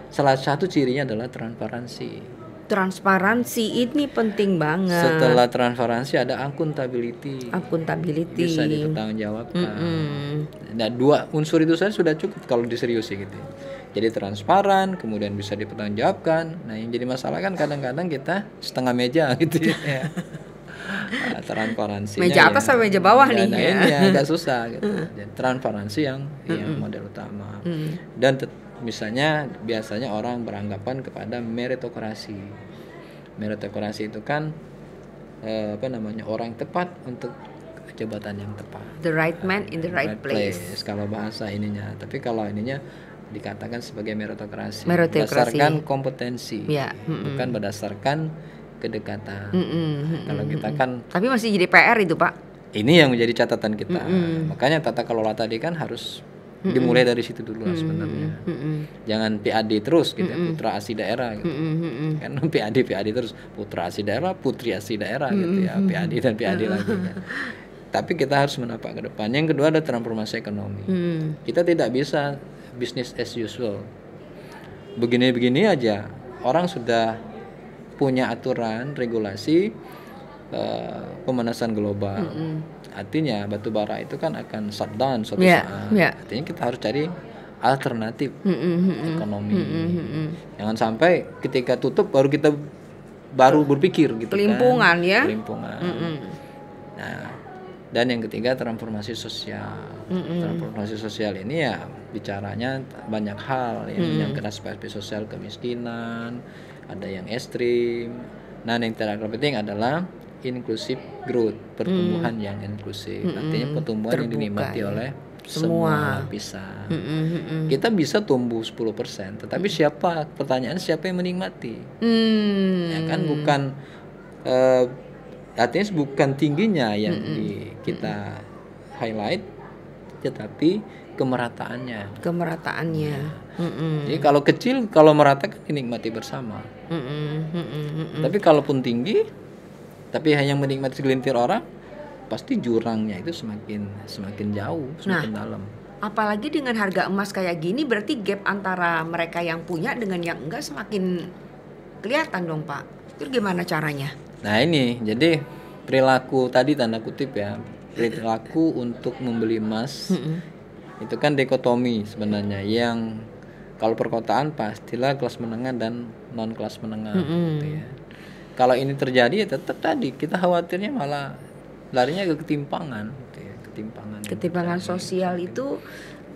Salah satu cirinya adalah transparansi. Transparansi ini penting banget. Setelah transparansi ada accountability. Bisa dipertanggungjawabkan. Nah 2 unsur itu saja sudah cukup kalau diseriusi gitu. Jadi transparan, kemudian bisa dipertanggungjawabkan. Nah yang jadi masalah kan kadang-kadang kita setengah meja gitu ya. Transparansinya meja atas sama meja bawah nih. Nah ini agak susah gitu. Jadi transparansi yang model utama. Dan misalnya biasanya orang beranggapan kepada meritokrasi. Meritokrasi itu kan orang tepat untuk jabatan yang tepat. The right man in the right place. Kalau bahasa ininya. Tapi kalau ininya dikatakan sebagai meritokrasi. Berdasarkan kompetensi, bukan berdasarkan kedekatan. Kalau kita kan. Tapi masih jadi PR itu Pak. Ini yang menjadi catatan kita. Makanya tata kelola tadi kan harus dimulai dari situ dulu sebenarnya. Jangan PAD terus gitu, putra ASI daerah gitu. Kan PAD terus, putra ASI daerah, putri ASI daerah gitu ya, PAD dan PAD lagi. Ya. Tapi kita harus menapak ke depan. Yang kedua ada transformasi ekonomi. Kita tidak bisa business as usual. Begini-begini aja. Orang sudah punya aturan, regulasi pemanasan global. Artinya batu bara itu kan akan shutdown suatu saat. Artinya kita harus cari alternatif ekonomi. Jangan sampai ketika tutup baru kita berpikir gitu. Pelimpungan ya. Pelimpungan. Nah, dan yang ketiga transformasi sosial. Transformasi sosial ini ya bicaranya banyak hal yang kena aspek sosial, kemiskinan, ada yang ekstrim. Nah, yang terakhir penting adalah inclusive growth, pertumbuhan yang inklusif. Artinya pertumbuhan yang Terbuka, dinikmati ya. oleh Semua. semua lapisan. Kita bisa tumbuh 10%, tetapi pertanyaannya siapa yang menikmati? Ya kan bukan artinya bukan tingginya yang kita highlight, tetapi kemerataannya. Jadi kalau kecil, kalau merata kan dinikmati bersama. Tapi kalaupun tinggi, tapi hanya menikmati segelintir orang, pasti jurangnya itu semakin jauh, semakin dalam. Apalagi dengan harga emas kayak gini, berarti gap antara mereka yang punya dengan yang enggak semakin kelihatan dong Pak. Itu gimana caranya? Nah ini, jadi perilaku tadi tanda kutip ya, perilaku untuk membeli emas itu kan dikotomi sebenarnya. Yang kalau perkotaan pastilah kelas menengah dan non kelas menengah gitu ya. Kalau ini terjadi ya tetap tadi kita khawatirnya malah larinya ke ketimpangan gitu ya, ketimpangan sosial itu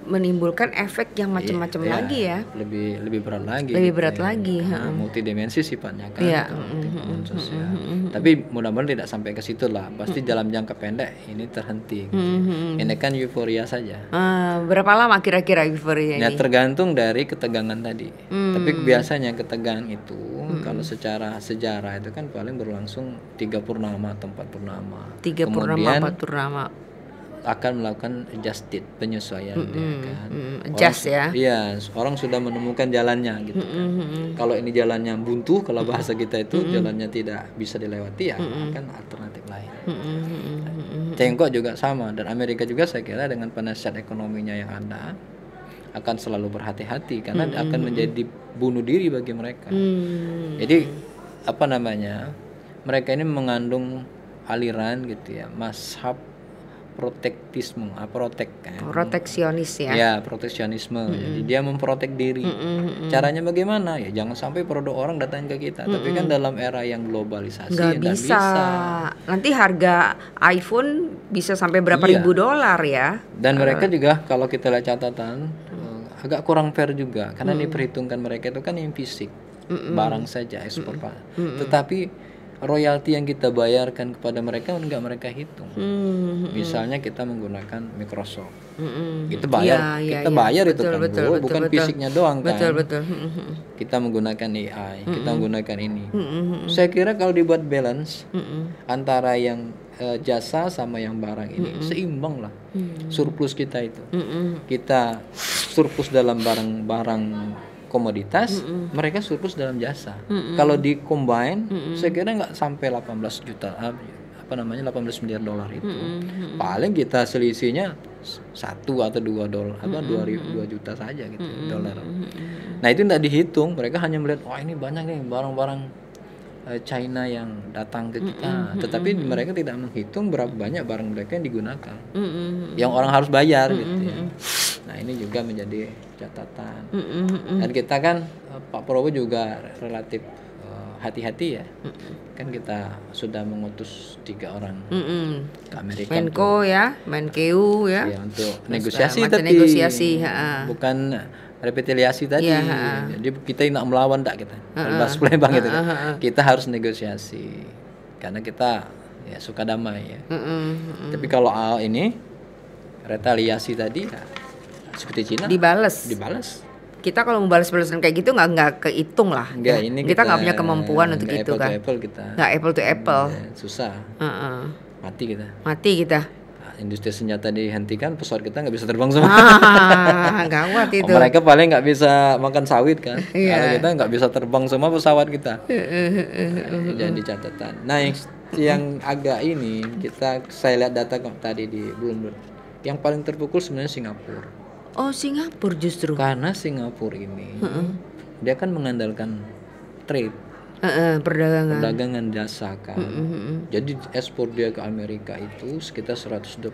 menimbulkan efek yang macam-macam lagi ya. Lebih berat lagi. Lebih berat lagi. Multidimensi sifatnya kan. Iya. Ketimpangan sosial. Tapi mudah-mudahan tidak sampai ke situ lah. Pasti dalam jangka pendek ini terhenti. Gitu. Ini kan euforia saja. Berapa lama kira-kira euforia ini? Ya tergantung dari ketegangan tadi. Tapi biasanya ketegangan itu kalau secara sejarah itu kan paling berlangsung 3 purnama atau 4 purnama. 3 purnama, 4 purnama. Akan melakukan adjusted, penyesuaian kan. Adjust ya. Iya, orang sudah menemukan jalannya gitu kan. Kalau ini jalannya buntu, kalau bahasa kita itu jalannya tidak bisa dilewati ya akan alternatif lain. Tiongkok juga sama, dan Amerika juga saya kira dengan penasihat ekonominya yang ada akan selalu berhati-hati karena akan menjadi bunuh diri bagi mereka. Jadi mereka ini mengandung aliran gitu ya, mazhab proteksionis ya. Ya, proteksionisme. Jadi dia memprotek diri. Caranya bagaimana? Ya jangan sampai produk orang datang ke kita. Tapi kan dalam era yang globalisasi nggak bisa. Nanti harga iPhone bisa sampai berapa ribu dolar ya. Dan mereka juga kalau kita lihat catatan agak kurang fair juga karena diperhitungkan mereka itu kan yang fisik, barang saja ekspor Pak. Tetapi royalti yang kita bayarkan kepada mereka enggak mereka hitung. Misalnya kita menggunakan Microsoft, kita bayar, bayar itu kan bukan fisiknya doang kan. Betul. Kita menggunakan AI, kita menggunakan ini. Saya kira kalau dibuat balance antara yang jasa sama yang barang ini seimbang lah. Surplus kita itu, kita surplus dalam barang-barang komoditas, mereka surplus dalam jasa. Kalau di combine, saya kira nggak sampai 18 juta, 18 miliar dolar itu. Paling kita selisihnya 1 atau 2 dolar, 2 juta saja gitu dolar. Nah itu tidak dihitung, mereka hanya melihat, wah ini banyak nih barang-barang China yang datang ke kita, tetapi mereka tidak menghitung berapa banyak barang mereka yang digunakan, yang orang harus bayar gitu ya. Nah ini juga menjadi catatan. Dan kita kan Pak Prabowo juga relatif hati-hati ya. Kan kita sudah mengutus 3 orang ke Amerika. Menko ya, Menkeu ya. Ya untuk negosiasi bukan repetiliasi tadi. Jadi kita tidak melawan kita. Bebas pelembang gitu kan. Kita harus negosiasi. Karena kita ya suka damai ya. Tapi kalau ini retaliasi tadi ya, seperti Cina dibalas. Kita kalau membalas-balasan kayak gitu nggak kehitung lah. Kita nggak punya kemampuan untuk itu kan. Nggak apple to apple. Susah. Mati kita. Industri senjata dihentikan, pesawat kita nggak bisa terbang semua. Gawat itu. Mereka paling nggak bisa makan sawit kan. Kalau kita nggak bisa terbang semua pesawat kita. Jadi catatan. Nah yang agak ini saya lihat data tadi di Bloomberg, yang paling terpukul sebenarnya Singapura. Oh Singapura justru. Karena Singapura ini dia kan mengandalkan trade. Perdagangan jasa kan. Jadi ekspor dia ke Amerika itu sekitar 127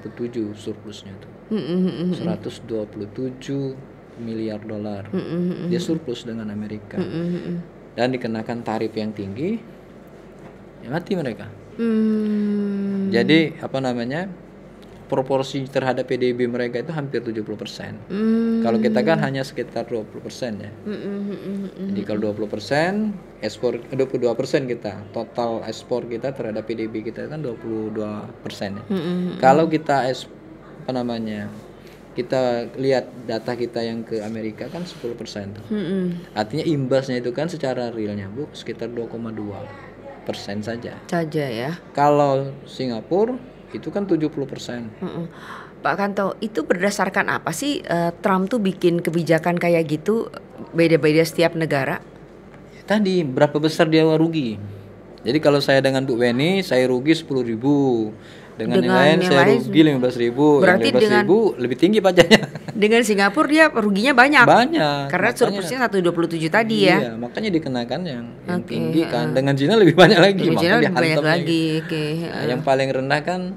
surplusnya tuh. 127 miliar dolar. Dia surplus dengan Amerika. Dan dikenakan tarif yang tinggi, ya mati mereka. Jadi proporsi terhadap PDB mereka itu hampir 70%. Kalau kita kan hanya sekitar 20% ya. Jadi kalau 20%, ekspor 22% kita. Total ekspor kita terhadap PDB kita kan 22% ya. Kalau kita kita lihat data kita yang ke Amerika kan 10% tuh. Artinya imbasnya itu kan secara realnya Bu sekitar 2,2% saja. Ya. Kalau Singapura itu kan 70%. Pak Kanto, itu berdasarkan apa sih Trump tuh bikin kebijakan kayak gitu beda-beda setiap negara? Tadi berapa besar dia rugi? Jadi kalau saya dengan Bu Weni saya rugi 10.000. Dengan yang lain saya rugi 15.000. Berarti yang 15.000 lebih tinggi pajaknya. Dengan Singapura dia ruginya banyak. Karena Makanya, surplusnya 127 tadi ya. Iya, makanya dikenakan yang tinggi kan. Dengan Cina lebih banyak lagi. Dengan Cina lebih banyak lagi. Nah, yang paling rendah kan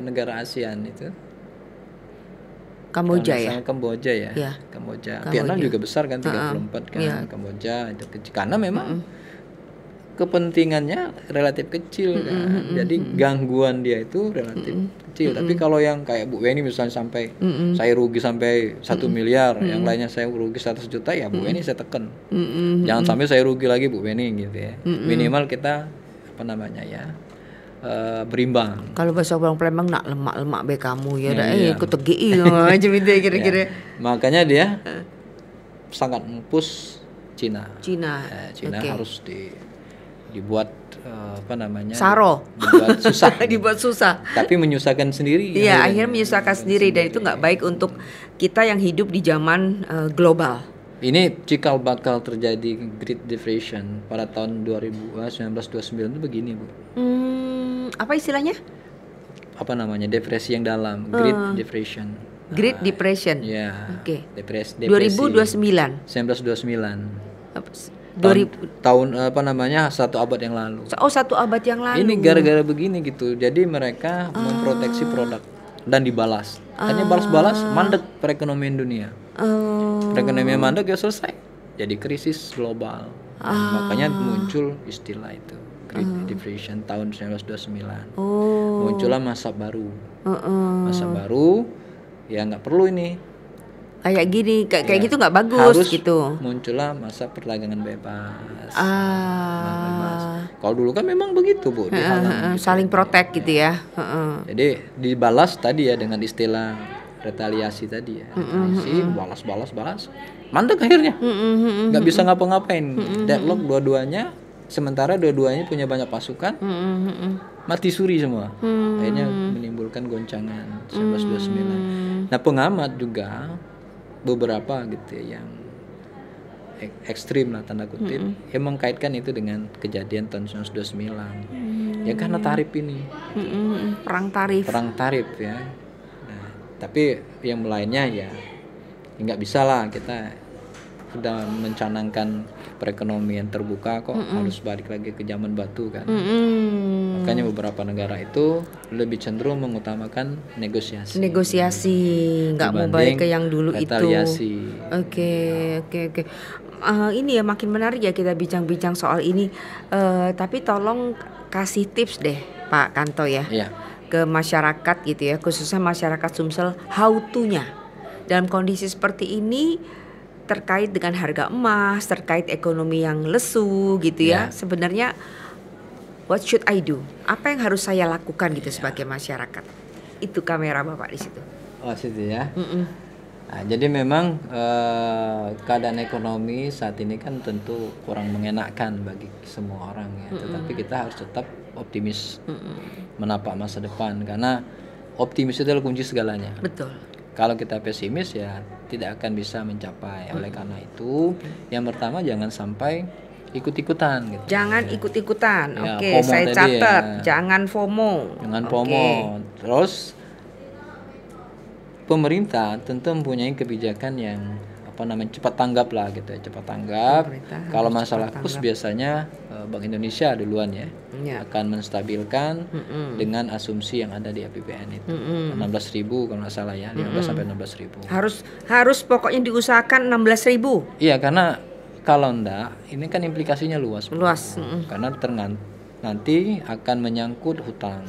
negara ASEAN itu. Kamboja ya. Kamboja ya. Ya. Kamboja. Vietnam juga besar kan 34 kan. Ya. Kamboja itu kecil. Karena memang kepentingannya relatif kecil kan. Jadi gangguan dia itu relatif kecil. Tapi kalau yang kayak Bu Weni misalnya sampai saya rugi sampai 1 miliar, yang lainnya saya rugi 100 juta ya Bu Weni saya tekan. Jangan sampai saya rugi lagi Bu Weni gitu ya. Minimal kita berimbang. Kalau bahasa orang Palembang nak lemak-lemak be kamu ya dah ikut tegi aja kira-kira. Makanya dia sangat mempush Cina. Cina Harus dibuat Saro. Dibuat susah. Tapi menyusahkan sendiri. Iya, akhirnya menyusahkan sendiri dan itu nggak baik untuk kita yang hidup di zaman global. Ini cikal bakal terjadi Great Depression pada tahun 1929 itu begini Bu. Apa istilahnya? Depresi yang dalam. Great Depression. Great Depression. Ya. Oke. Depresi. 2029. 1929. Tahun 1 abad yang lalu. 1 abad yang lalu. Ini gara-gara begini gitu. Jadi mereka memproteksi produk dan dibalas. Hanya balas-balas mandek perekonomian dunia. Perekonomian mandek ya selesai. Jadi krisis global. Makanya muncul istilah itu Great Depression tahun 1929. Muncullah masa baru. Masa baru ya nggak perlu ini. Kayak gini, kayak gitu nggak bagus harus gitu. Muncullah masa perdagangan bebas. Kalau dulu kan memang begitu Bu, dihalang. Saling protek gitu ya. Jadi dibalas tadi ya dengan istilah retaliasi tadi ya. Balas. Mandek akhirnya. Nggak bisa ngapa-ngapain. Deadlock dua-duanya. Sementara dua-duanya punya banyak pasukan. Mati suri semua. Akhirnya menimbulkan goncangan 1929. Nah pengamat juga beberapa gitu ya, yang ekstrim lah tanda kutip yang mengkaitkan itu dengan kejadian tahun 1929 ya karena tarif ini perang tarif ya. Nah, tapi yang lainnya ya nggak bisa lah, kita sudah mencanangkan perekonomian terbuka kok harus balik lagi ke zaman batu kan. Makanya beberapa negara itu lebih cenderung mengutamakan negosiasi nggak mau balik ke yang dulu retaliasi. Oke. Ini ya makin menarik ya kita bincang-bincang soal ini, tapi tolong kasih tips deh Pak Kanto ya. Ke masyarakat gitu ya, khususnya masyarakat Sumsel, how to-nya dalam kondisi seperti ini terkait dengan harga emas, terkait ekonomi yang lesu gitu ya. Sebenarnya what should I do? Apa yang harus saya lakukan gitu sebagai masyarakat? Itu kamera Bapak di situ. Oh, situ ya. Nah, jadi memang keadaan ekonomi saat ini kan tentu kurang mengenakan bagi semua orang ya. Tetapi kita harus tetap optimis menapak masa depan, karena optimis itu adalah kunci segalanya. Betul. Kalau kita pesimis ya tidak akan bisa mencapai. Oleh karena itu, yang pertama jangan sampai ikut-ikutan gitu. Jangan ikut-ikutan. Oke, saya catat. Jangan FOMO. Jangan FOMO. Terus pemerintah tentu mempunyai kebijakan yang cepat tanggap lah gitu ya, cepat tanggap. Kalau masalah kurs biasanya Bank Indonesia duluan ya akan menstabilkan dengan asumsi yang ada di APBN itu 16.000 kalau nggak salah ya, 15 sampai 16.000. Harus pokoknya diusahakan 16.000. Iya, karena kalau enggak ini kan implikasinya luas. Luas. Karena nanti akan menyangkut hutang.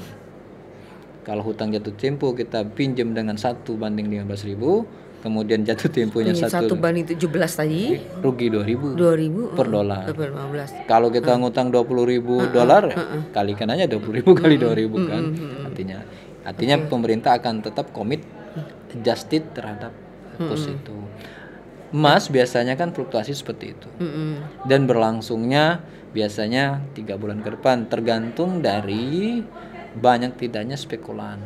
Kalau hutang jatuh tempo kita pinjam dengan 1:15.000, kemudian jatuh temponya Ini 1:17 tadi, rugi 2.000 2.000 per dolar. per 15. Kalau kita ngutang 20.000 dolar, kalikan aja 20.000 kali 2.000 kan. Artinya pemerintah akan tetap komit adjusted terhadap kurs itu. Emas biasanya kan fluktuasi seperti itu. Dan berlangsungnya biasanya 3 bulan ke depan, tergantung dari banyak tidaknya spekulan.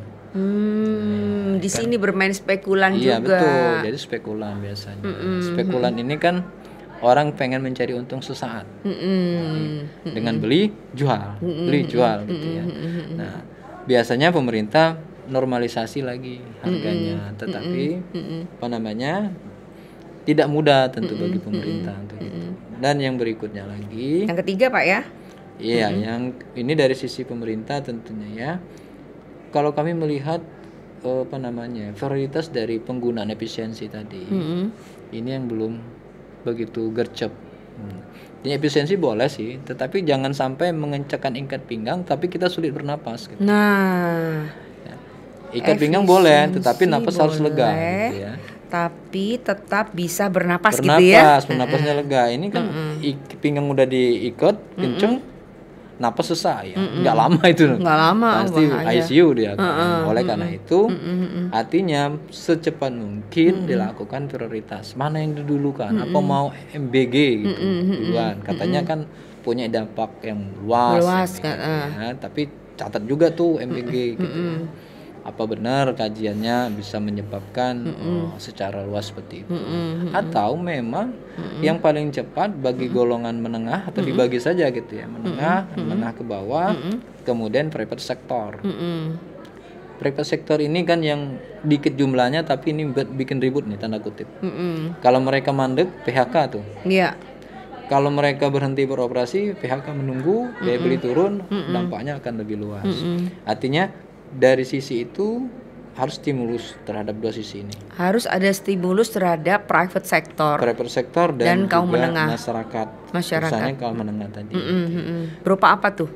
Di sini bermain spekulan Iya juga. betul, jadi spekulan biasanya. Spekulan ini kan orang pengen mencari untung sesaat. Dengan beli jual gitu ya. Nah, biasanya pemerintah normalisasi lagi harganya, tetapi apa namanya? Tidak mudah tentu bagi pemerintah untuk itu. Dan yang berikutnya lagi, Yang ketiga Pak ya. iya, yang ini dari sisi pemerintah tentunya ya. Kalau kami melihat apa namanya, prioritas dari penggunaan efisiensi tadi, ini yang belum begitu gercep. Ini efisiensi boleh sih, tetapi jangan sampai mengencangkan ikat pinggang, tapi kita sulit bernapas. Gitu. Nah, Ya. Ikat pinggang boleh, tetapi napas harus lega. Gitu ya. Tapi tetap bisa bernapas gitu ya. Bernapasnya lega. Ini kan pinggang udah diikat, kenceng, napas susah ya. Nggak lama itu. Nggak lama. Pasti bahaya. ICU dia. Oleh karena itu, artinya secepat mungkin dilakukan prioritas. Mana yang didulukan? Apa mau MBG gitu duluan? Katanya kan punya dampak yang luas kan, ya. Tapi catat juga tuh MBG gitu. Apa benar kajiannya bisa menyebabkan secara luas seperti itu, atau memang yang paling cepat bagi golongan menengah atau dibagi saja gitu ya, menengah ke bawah, kemudian private sector. Private sector ini kan yang dikit jumlahnya tapi ini bikin ribut nih tanda kutip. Kalau mereka mandek PHK tuh. Iya. Kalau mereka berhenti beroperasi PHK menunggu, daya beli turun, dampaknya akan lebih luas. Artinya dari sisi itu harus stimulus terhadap dua sisi ini. Harus ada stimulus terhadap private sector Dan kaum juga menengah. masyarakat. Misalnya kaum menengah tadi. Berupa apa tuh?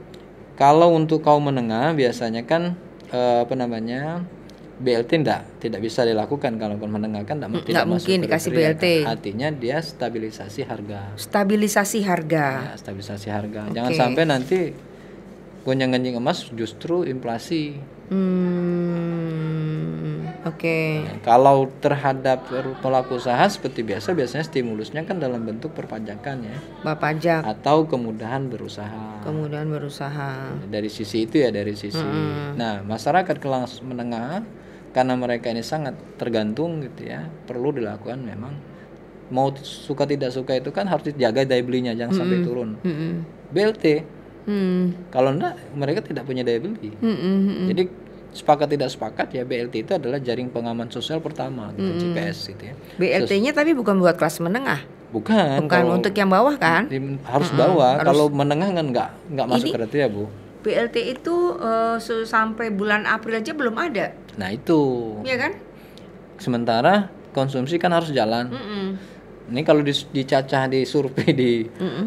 Kalau untuk kaum menengah biasanya kan BLT tidak bisa dilakukan. kalau kaum menengah kan tidak mungkin dikasih kriteria. BLT. Artinya dia stabilisasi harga. Stabilisasi harga. Ya, stabilisasi harga. Jangan sampai nanti gonjang-ganjing emas justru inflasi. Oke. Nah, kalau terhadap pelaku usaha seperti biasanya stimulusnya kan dalam bentuk perpajakan ya. Pajak. Atau kemudahan berusaha. Dari sisi itu ya, dari sisi. Nah, masyarakat kelas menengah karena mereka ini sangat tergantung gitu ya, perlu dilakukan memang mau suka tidak suka itu kan harus dijaga daya belinya jangan sampai turun. BLT kalau enggak mereka tidak punya daya beli. Jadi sepakat tidak sepakat ya, BLT itu adalah jaring pengaman sosial pertama gitu, GPS gitu ya. BLT-nya tapi bukan buat kelas menengah. Bukan untuk yang bawah kan? Harus bawah. Kalau menengah kan nggak masuk kriteria Bu. BLT itu sampai bulan April aja belum ada. Nah itu. Iya kan? Sementara konsumsi kan harus jalan. Ini kalau dicacah di survei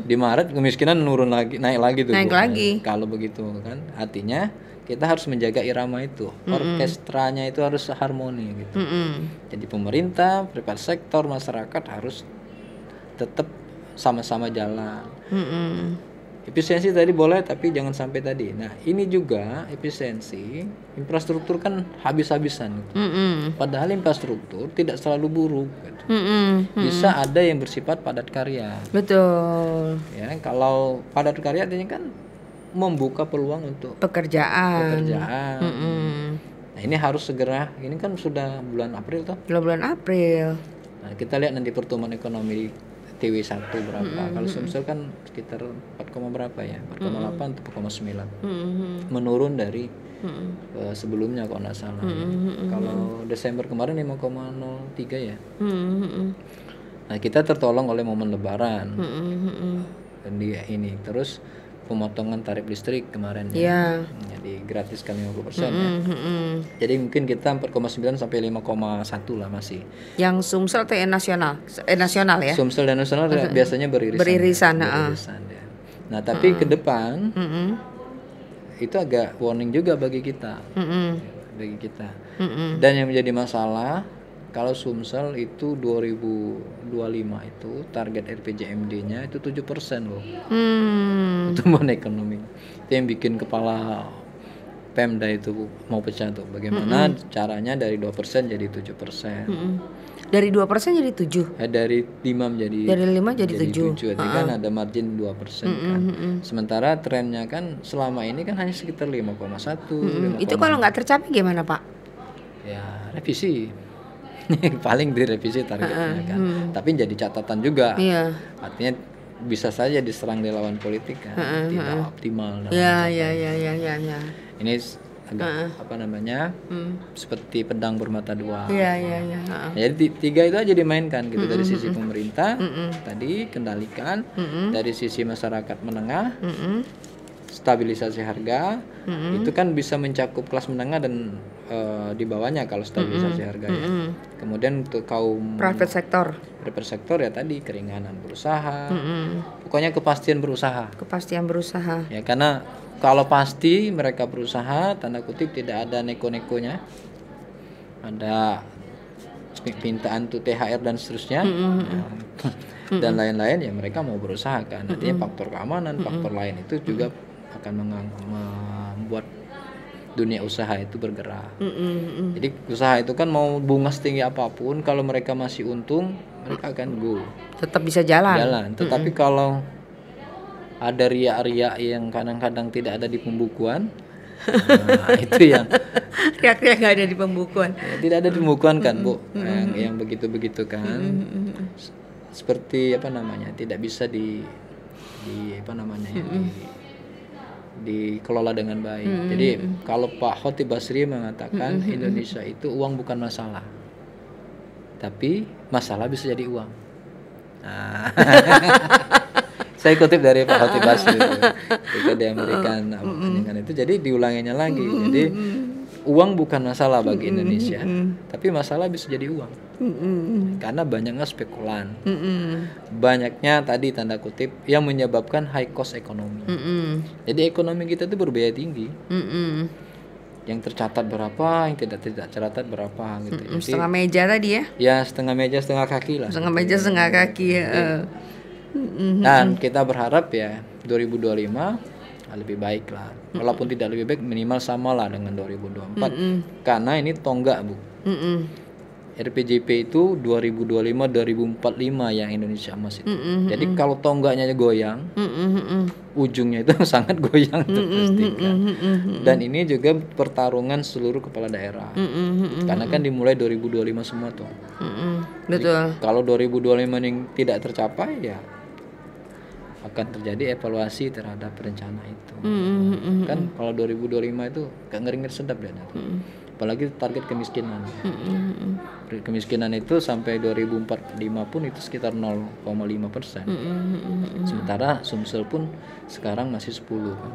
di Maret kemiskinan naik lagi tuh. Naik lagi. Kalau begitu kan, artinya kita harus menjaga irama itu, orkestranya itu harus harmoni gitu. Jadi pemerintah, private sektor, masyarakat harus tetap sama-sama jalan. Efisiensi tadi boleh, tapi jangan sampai tadi. Nah ini juga efisiensi infrastruktur kan habis-habisan. Gitu. Padahal infrastruktur tidak selalu buruk. Gitu. Bisa ada yang bersifat padat karya. Betul. Ya kalau padat karya artinya kan membuka peluang untuk pekerjaan. Nah ini harus segera. Ini kan sudah bulan April toh. Bulan April. Nah kita lihat nanti pertumbuhan ekonomi TW1 berapa. Kalau Sumsel kan sekitar 4, berapa ya, 4,8 atau 4,9. Menurun dari sebelumnya kalau nggak salah. Kalau Desember kemarin 5,03 ya. Nah kita tertolong oleh momen Lebaran. Dan ini terus pemotongan tarif listrik kemarin ya. Jadi gratis kan 50% ya. Jadi mungkin kita 4,9 sampai 5,1 lah masih. Yang Sumsel atau nasional ya? Sumsel dan nasional biasanya beririsan ya. Nah, tapi ke depan itu agak warning juga bagi kita. bagi kita. Dan yang menjadi masalah kalau Sumsel itu 2025 itu target RPJMD-nya itu 7% loh. Pertumbuhan ekonomi. Itu yang bikin kepala Pemda itu mau pecah tuh. Bagaimana caranya dari 2% jadi 7%. Dari 2% jadi 7. Dari 5 menjadi dari 5 jadi 7. Jadi kan ada margin 2% kan. Sementara trennya kan selama ini kan hanya sekitar 5,1. Itu kalau nggak tercapai gimana, Pak? Ya revisi. Paling direvisi targetnya kan. Tapi jadi catatan juga. Artinya bisa saja diserang di lawan politik kan. Tidak optimal. Ya. Ini agak seperti pedang bermata dua. Jadi 3 itu aja dimainkan gitu. Dari sisi pemerintah tadi kendalikan, dari sisi masyarakat menengah stabilisasi harga, itu kan bisa mencakup kelas menengah dan di bawahnya kalau stabilisasi harga ya. Kemudian untuk kaum private sector ya tadi keringanan berusaha, pokoknya kepastian berusaha. Ya karena kalau pasti mereka berusaha, tanda kutip tidak ada neko-nekonya, ada pintaan tuh THR dan seterusnya, dan lain-lain ya mereka mau berusaha kan. Artinya faktor keamanan, faktor lain itu juga akan membuat dunia usaha itu bergerak. Jadi usaha itu kan mau bunga setinggi apapun, kalau mereka masih untung, mereka akan tetap bisa jalan. Tetapi kalau ada riak-riak yang kadang-kadang tidak ada di pembukuan, itu yang riak-riak nggak ada di pembukuan. Ya, tidak ada di pembukuan kan, Bu, yang begitu-begitu kan, seperti tidak bisa dikelola dengan baik. Jadi kalau Pak Khotib Basri mengatakan Indonesia itu uang bukan masalah, tapi masalah bisa jadi uang. Saya kutip dari Pak Khotib Basri ketika dia memberikan pandangan itu. Jadi diulanginya lagi. Jadi uang bukan masalah bagi Indonesia, tapi masalah bisa jadi uang. Karena banyaknya spekulan, banyaknya tadi tanda kutip yang menyebabkan high cost ekonomi. Jadi ekonomi kita itu berbiaya tinggi. Yang tercatat berapa, yang tidak tercatat berapa gitu. Jadi, setengah meja tadi ya? Ya setengah meja setengah kaki lah. Setengah meja setengah kaki. Dan kita berharap ya 2025 lebih baik lah. Walaupun tidak lebih baik, minimal sama lah dengan 2024. Karena ini tonggak, Bu. RPJP itu 2025-2045 yang Indonesia emas itu. Jadi kalau tonggaknya goyang, ujungnya itu sangat goyang terpastikan. Dan ini juga pertarungan seluruh kepala daerah. Karena kan dimulai 2025 semua tuh. Betul. Jadi, kalau 2025 ini tidak tercapai ya akan terjadi evaluasi terhadap rencana itu. Kan kalau 2025 itu gak ngeri-ngeri sedap ya. Apalagi target kemiskinan. Kemiskinan itu sampai 2045 pun itu sekitar 0,5%. Sementara Sumsel pun sekarang masih 10 kan.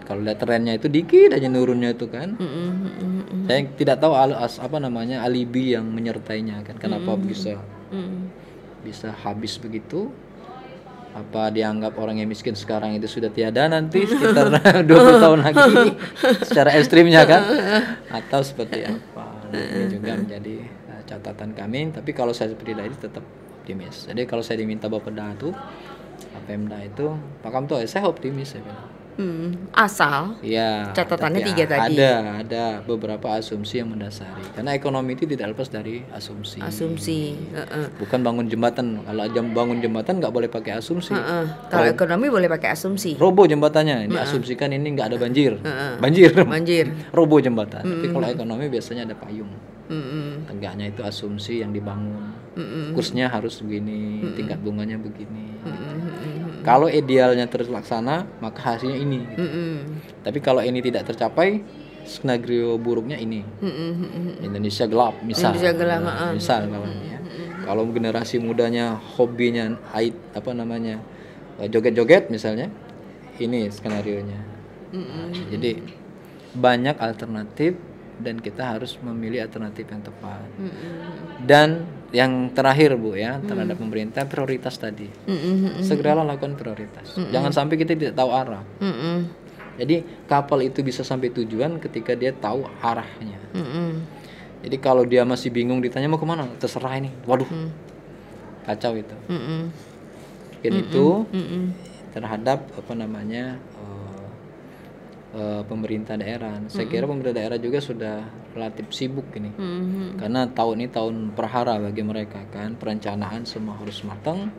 Kalau lihat trennya itu dikit aja nurunnya itu kan. Saya tidak tahu alibi yang menyertainya kan. Kenapa bisa habis begitu? Apa dianggap orang yang miskin sekarang itu sudah tiada nanti sekitar 20 tahun lagi secara ekstrimnya kan, atau seperti apa? Ini juga menjadi catatan kami. Tapi kalau saya pribadi tetap optimis. Jadi kalau saya diminta Bapeda tuh Pemda itu Pak Kamto, saya optimis saya bilang. Asal ya, catatannya 3 tadi. Ada beberapa asumsi yang mendasari. Karena ekonomi itu tidak lepas dari asumsi. Bukan bangun jembatan. Kalau bangun jembatan nggak boleh pakai asumsi. Kalau ekonomi boleh pakai asumsi. Robo jembatannya. Ini asumsikan ini nggak ada banjir. Banjir. Robo jembatan. Tapi kalau ekonomi biasanya ada payung. Tegaknya itu asumsi yang dibangun. Kursnya harus begini, tingkat bunganya begini. Kalau idealnya terlaksana, maka hasilnya ini. Tapi kalau ini tidak tercapai, skenario buruknya ini. Indonesia gelap, misal. Misal kalau ini ya. Kalau generasi mudanya hobinya joget-joget misalnya, ini skenarionya. Jadi banyak alternatif dan kita harus memilih alternatif yang tepat. Dan yang terakhir, Bu, ya, terhadap pemerintah, prioritas tadi. Segeralah lakukan prioritas. Jangan sampai kita tidak tahu arah. Jadi kapal itu bisa sampai tujuan ketika dia tahu arahnya. Jadi kalau dia masih bingung ditanya mau kemana, terserah ini. Waduh, kacau itu. Itu terhadap apa namanya pemerintah daerah. Saya kira pemerintah daerah juga sudah relatif sibuk ini, karena tahun ini tahun perhara bagi mereka kan, perencanaan semua harus matang.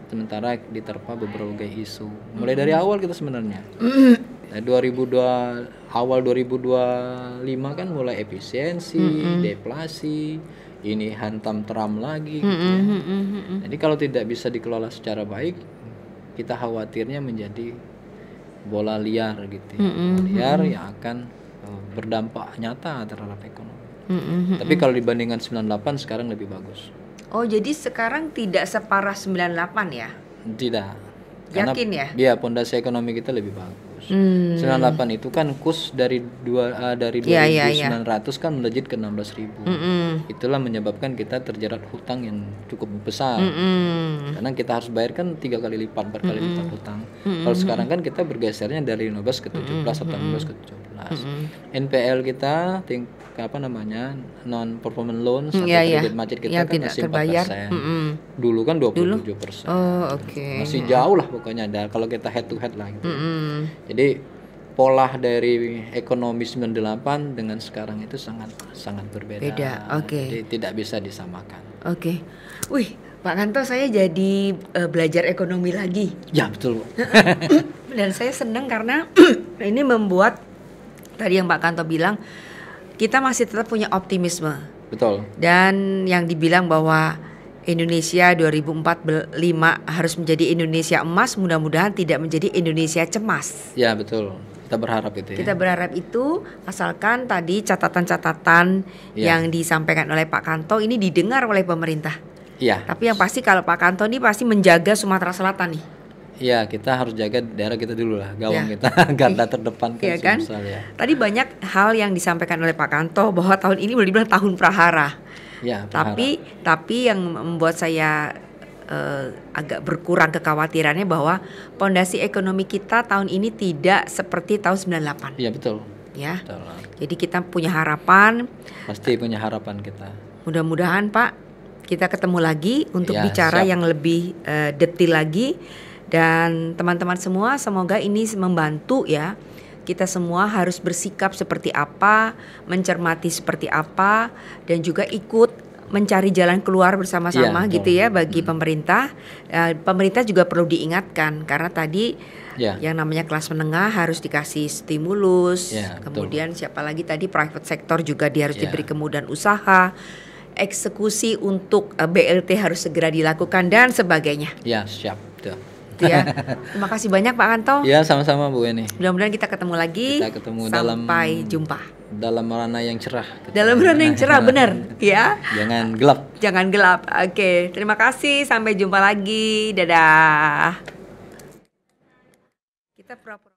Sementara diterpa beberapa isu. Mulai dari awal kita sebenarnya. Nah, awal 2025 kan mulai efisiensi, deflasi, ini hantam Trump lagi gitu ya. Jadi kalau tidak bisa dikelola secara baik, kita khawatirnya menjadi bola liar gitu ya. Bola liar yang akan berdampak nyata terhadap ekonomi. Tapi kalau dibandingkan 98 sekarang lebih bagus. Oh, jadi sekarang tidak separah 98 ya? Tidak. Yakin ya? Iya, pondasi ekonomi kita lebih bagus. 98 itu kan kurs dari 2.900 kan melejit ke 16.000. Itulah menyebabkan kita terjerat hutang yang cukup besar. Karena kita harus bayar kan 3 kali lipat, 4 kali lipat hutang. Kalau sekarang kan kita bergesernya dari 15 ke 17 atau 16 ke 17. NPL kita non performing loan atau kredit macet kita kan masih 4%. Dulu kan 27%. Masih jauh lah pokoknya kalau kita head to head lah gitu. Jadi pola dari ekonomi 98 dengan sekarang itu sangat berbeda. Jadi tidak bisa disamakan. Wih, Pak Kanto, saya jadi belajar ekonomi lagi. Ya, betul. Dan saya senang karena ini membuat tadi yang Pak Kanto bilang, kita masih tetap punya optimisme. Betul. Dan yang dibilang bahwa Indonesia 2045 harus menjadi Indonesia emas, mudah-mudahan tidak menjadi Indonesia cemas. Ya, betul. Kita berharap itu ya. Kita berharap itu, asalkan tadi catatan-catatan yang disampaikan oleh Pak Kanto ini didengar oleh pemerintah. Iya. Tapi yang pasti kalau Pak Kanto ini pasti menjaga Sumatera Selatan nih. Iya, kita harus jaga daerah kita dulu lah, gawang kita, garda terdepan kan. Tadi banyak hal yang disampaikan oleh Pak Kanto bahwa tahun ini boleh dibilang tahun prahara. Ya, tapi yang membuat saya agak berkurang kekhawatirannya bahwa pondasi ekonomi kita tahun ini tidak seperti tahun 98. Iya, betul. Ya. Betul. Jadi kita punya harapan. Pasti punya harapan kita. Mudah-mudahan Pak, kita ketemu lagi untuk bicara yang lebih detail lagi. Dan teman-teman semua, semoga ini membantu ya. Kita semua harus bersikap seperti apa, mencermati seperti apa, dan juga ikut mencari jalan keluar bersama-sama gitu ya bagi pemerintah. Pemerintah juga perlu diingatkan karena tadi yang namanya kelas menengah harus dikasih stimulus. Kemudian siapa lagi tadi, private sector juga dia harus diberi kemudahan usaha. Eksekusi untuk BLT harus segera dilakukan dan sebagainya. Ya, siap. Ya. Terima kasih banyak Pak Kanto. Ya, sama-sama Bu Eni. Mudah-mudahan kita ketemu lagi. Sampai jumpa. Dalam ranah yang cerah. Dalam ranah yang cerah, benar ya. Jangan gelap. Jangan gelap. Oke, terima kasih. Sampai jumpa lagi. Dadah. Kita pura-pura